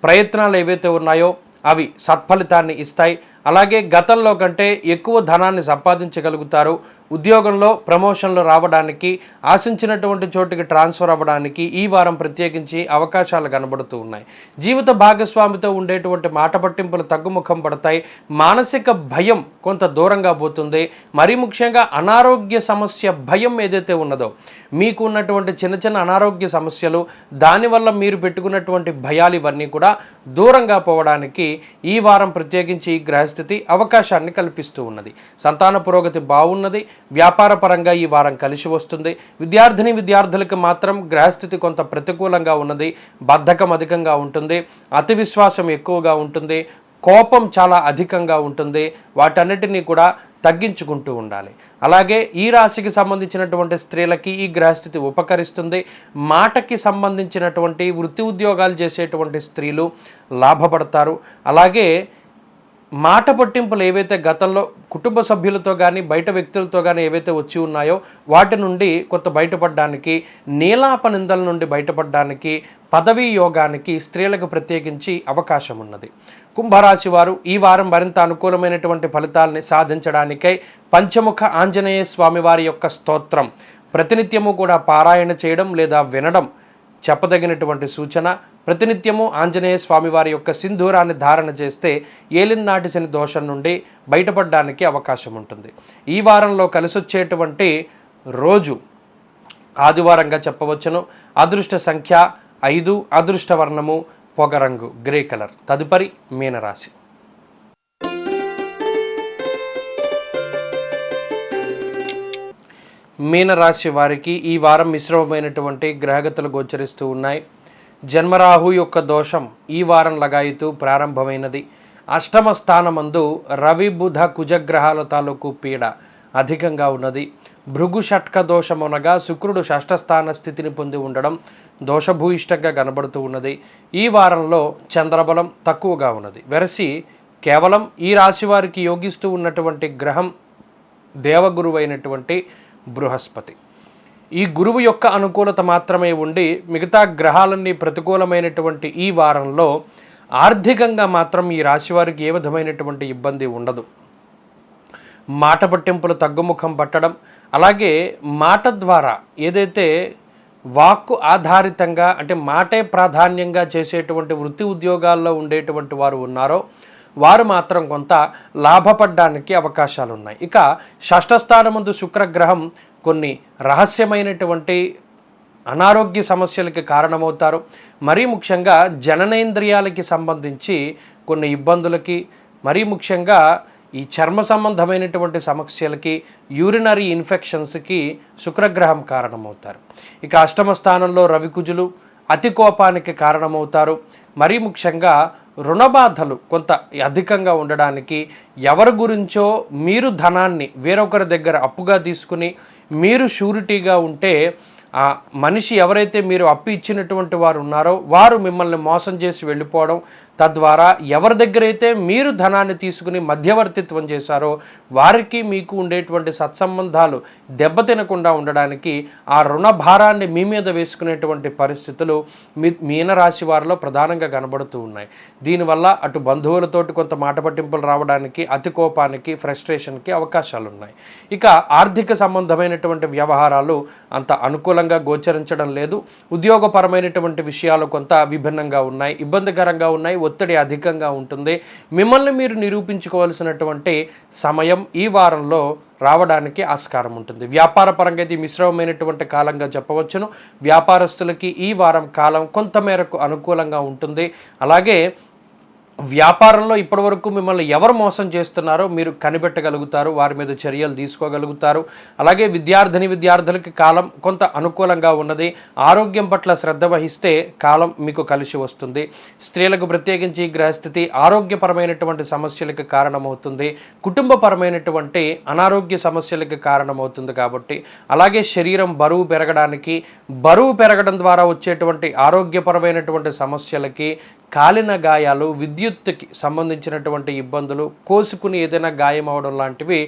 ప్రయత్నాలు ఏవైతే ఉన్నాయో అవి సత్ఫలితాన్ని ఇస్తాయి. అలాగే గతంలో కంటే ఎక్కువ ధనాన్ని సంపాదించగలుగుతారు. ఉద్యోగంలో ప్రమోషన్లు రావడానికి, ఆశించినటువంటి చోటుకి ట్రాన్స్ఫర్ అవ్వడానికి ఈ వారం ప్రత్యేకించి అవకాశాలు కనబడుతూ ఉన్నాయి. జీవిత భాగస్వామితో ఉండేటువంటి మాట పట్టింపులు తగ్గుముఖం పడతాయి. మానసిక భయం కొంత దూరంగా పోతుంది. మరీ ముఖ్యంగా అనారోగ్య సమస్య భయం ఏదైతే ఉన్నదో, మీకు ఉన్నటువంటి చిన్న చిన్న అనారోగ్య సమస్యలు, దానివల్ల మీరు పెట్టుకున్నటువంటి భయాలు ఇవన్నీ కూడా దూరంగా పోవడానికి ఈ వారం ప్రత్యేకించి ఈ గ్రహస్థితి అవకాశాన్ని కల్పిస్తూ ఉన్నది. సంతాన పురోగతి బాగున్నది. వ్యాపార పరంగా ఈ వారం కలిసి వస్తుంది. విద్యార్థులకు మాత్రం గ్రహస్థితి కొంత ప్రతికూలంగా ఉన్నది. బద్ధకం అధికంగా ఉంటుంది. అతి విశ్వాసం ఎక్కువగా ఉంటుంది. కోపం చాలా అధికంగా ఉంటుంది. వాటన్నిటినీ కూడా తగ్గించుకుంటూ ఉండాలి. అలాగే ఈ రాశికి సంబంధించినటువంటి స్త్రీలకి ఈ గ్రహస్థితి ఉపకరిస్తుంది. మాటకి సంబంధించినటువంటి వృత్తి ఉద్యోగాలు చేసేటువంటి స్త్రీలు లాభపడతారు. అలాగే మాట పట్టింపులు ఏవైతే గతంలో కుటుంబ సభ్యులతో కానీ బయట వ్యక్తులతో కానీ ఏవైతే వచ్చి ఉన్నాయో వాటి నుండి కొంత బయటపడడానికి, నీలాప నిందల నుండి బయటపడడానికి, పదవీ యోగానికి స్త్రీలకు ప్రత్యేకించి అవకాశం ఉన్నది. కుంభరాశి వారు ఈ వారం మరింత అనుకూలమైనటువంటి ఫలితాలని సాధించడానికై పంచముఖ ఆంజనేయ స్వామి వారి యొక్క స్తోత్రం ప్రతినిత్యము కూడా పారాయణ చేయడం లేదా వినడం చెప్పదగినటువంటి సూచన. ప్రతినిత్యము ఆంజనేయ స్వామి వారి యొక్క సింధూరాన్ని ధారణ చేస్తే ఏలినాటి శని దోషం నుండి బయటపడడానికి అవకాశం ఉంటుంది. ఈ వారంలో కలిసొచ్చేటువంటి రోజు ఆదివారంగా చెప్పవచ్చును. అదృష్ట సంఖ్య 5, అదృష్ట వర్ణము పొగరంగు గ్రే కలర్. తదుపరి మీనరాశి. మీనరాశి వారికి ఈ వారం మిశ్రమమైనటువంటి గ్రహగతులు గోచరిస్తూ ఉన్నాయి. జన్మరాహు యొక్క దోషం ఈ వారం లగాయితూ ప్రారంభమైనది. అష్టమ స్థానమందు రవి బుధ కుజగ్రహాల తాలూకు పీడ అధికంగా ఉన్నది. భృగు షట్క దోషమునగా శుక్రుడు షష్ఠస్థాన స్థితిని పొంది ఉండడం దోషభూయిష్టంగా కనబడుతూ ఉన్నది. ఈ వారంలో చంద్రబలం తక్కువగా ఉన్నది. వెరసి కేవలం ఈ రాశి వారికి యోగిస్తూ ఉన్నటువంటి గ్రహం దేవగురువు అయినటువంటి బృహస్పతి. ఈ గురువు యొక్క అనుకూలత మాత్రమే ఉండి మిగతా గ్రహాలన్నీ ప్రతికూలమైనటువంటి ఈ వారంలో ఆర్థికంగా మాత్రం ఈ రాశి వారికి ఏ విధమైనటువంటి ఇబ్బంది ఉండదు. మాట పట్టింపులు తగ్గుముఖం పట్టడం, అలాగే మాట ద్వారా ఏదైతే వాక్కు ఆధారితంగా అంటే మాటే ప్రాధాన్యంగా చేసేటువంటి వృత్తి ఉద్యోగాల్లో ఉండేటువంటి వారు ఉన్నారో వారు మాత్రం కొంత లాభపడడానికి అవకాశాలు ఉన్నాయి. ఇక షష్ఠస్థానమందు శుక్రగ్రహం కొన్ని రహస్యమైనటువంటి అనారోగ్య సమస్యలకి కారణమవుతారు. మరీ ముఖ్యంగా జననేంద్రియాలకి సంబంధించి కొన్ని ఇబ్బందులకి, మరీ ముఖ్యంగా ఈ చర్మ సంబంధమైనటువంటి సమస్యలకి, యూరినరీ ఇన్ఫెక్షన్స్కి శుక్రగ్రహం కారణమవుతారు. ఇక అష్టమ స్థానంలో రవికుజులు అతి కోపానికి కారణమవుతారు. మరీ ముఖ్యంగా రుణబాధలు కొంత అధికంగా ఉండడానికి, ఎవరి గురించో మీరు ధనాన్ని వేరొకరి దగ్గర అప్పుగా తీసుకుని మీరు షూరిటీగా ఉంటే ఆ మనిషి ఎవరైతే మీరు అప్పు ఇచ్చినటువంటి వారు ఉన్నారో వారు మిమ్మల్ని మోసం చేసి వెళ్ళిపోవడం, తద్వారా ఎవరి దగ్గర అయితే మీరు ధనాన్ని తీసుకుని మధ్యవర్తిత్వం చేశారో వారికి మీకు ఉండేటువంటి సత్సంబంధాలు దెబ్బతినకుండా ఉండడానికి ఆ రుణ భారాన్ని మీ మీద వేసుకునేటువంటి పరిస్థితులు మీనరాశి వారిలో ప్రధానంగా కనబడుతూ ఉన్నాయి. దీనివల్ల అటు బంధువులతోటి కొంత మాట పట్టింపులు రావడానికి, అతి కోపానికి, ఫ్రస్ట్రేషన్కి అవకాశాలు ఉన్నాయి. ఇక ఆర్థిక సంబంధమైనటువంటి వ్యవహారాలు అంత అనుకూలంగా గోచరించడం లేదు. ఉద్యోగపరమైనటువంటి విషయాలు కొంత విభిన్నంగా ఉన్నాయి, ఇబ్బందికరంగా ఉన్నాయి, ఒత్తిడి అధికంగా ఉంటుంది. మిమ్మల్ని మీరు నిరూపించుకోవాల్సినటువంటి సమయం ఈ వారంలో రావడానికి ఆస్కారం ఉంటుంది. వ్యాపార పరంగా ఇది మిశ్రమమైనటువంటి కాలంగా చెప్పవచ్చును. వ్యాపారస్తులకి ఈ వారం కాలం కొంతమేరకు అనుకూలంగా ఉంటుంది. అలాగే వ్యాపారంలో ఇప్పటివరకు మిమ్మల్ని ఎవరు మోసం చేస్తున్నారో మీరు కనిపెట్టగలుగుతారు, వారి మీద చర్యలు తీసుకోగలుగుతారు. అలాగే విద్యార్థులకి కాలం కొంత అనుకూలంగా ఉన్నది. ఆరోగ్యం పట్ల శ్రద్ధ వహిస్తే కాలం మీకు కలిసి వస్తుంది. స్త్రీలకు ప్రత్యేకించి ఈ గ్రహస్థితి ఆరోగ్యపరమైనటువంటి సమస్యలకు కారణమవుతుంది, కుటుంబపరమైనటువంటి అనారోగ్య సమస్యలకు కారణమవుతుంది. కాబట్టి అలాగే శరీరం బరువు పెరగడం ద్వారా వచ్చేటువంటి ఆరోగ్యపరమైనటువంటి సమస్యలకి, కాలిన గాయాలు, విద్యుత్తుకి సంబంధించినటువంటి ఇబ్బందులు, కోసుకుని ఏదైనా గాయం అవడం లాంటివి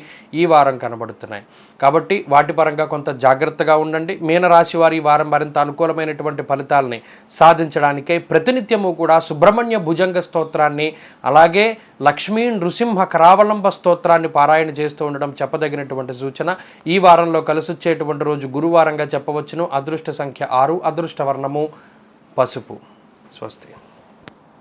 ఈ వారం కనబడుతున్నాయి. కాబట్టి వాటి పరంగా కొంత జాగ్రత్తగా ఉండండి. మీనరాశి వారి ఈ వారం మరింత అనుకూలమైనటువంటి ఫలితాలని సాధించడానికై ప్రతినిత్యము కూడా సుబ్రహ్మణ్య భుజంగ స్తోత్రాన్ని, అలాగే లక్ష్మీ నృసింహ కరావలంబ స్తోత్రాన్ని పారాయణ చేస్తూ ఉండడం చెప్పదగినటువంటి సూచన. ఈ వారంలో కలిసొచ్చేటువంటి రోజు గురువారంగా చెప్పవచ్చును. అదృష్ట సంఖ్య 6, అదృష్ట వర్ణము పసుపు. స్వస్తి.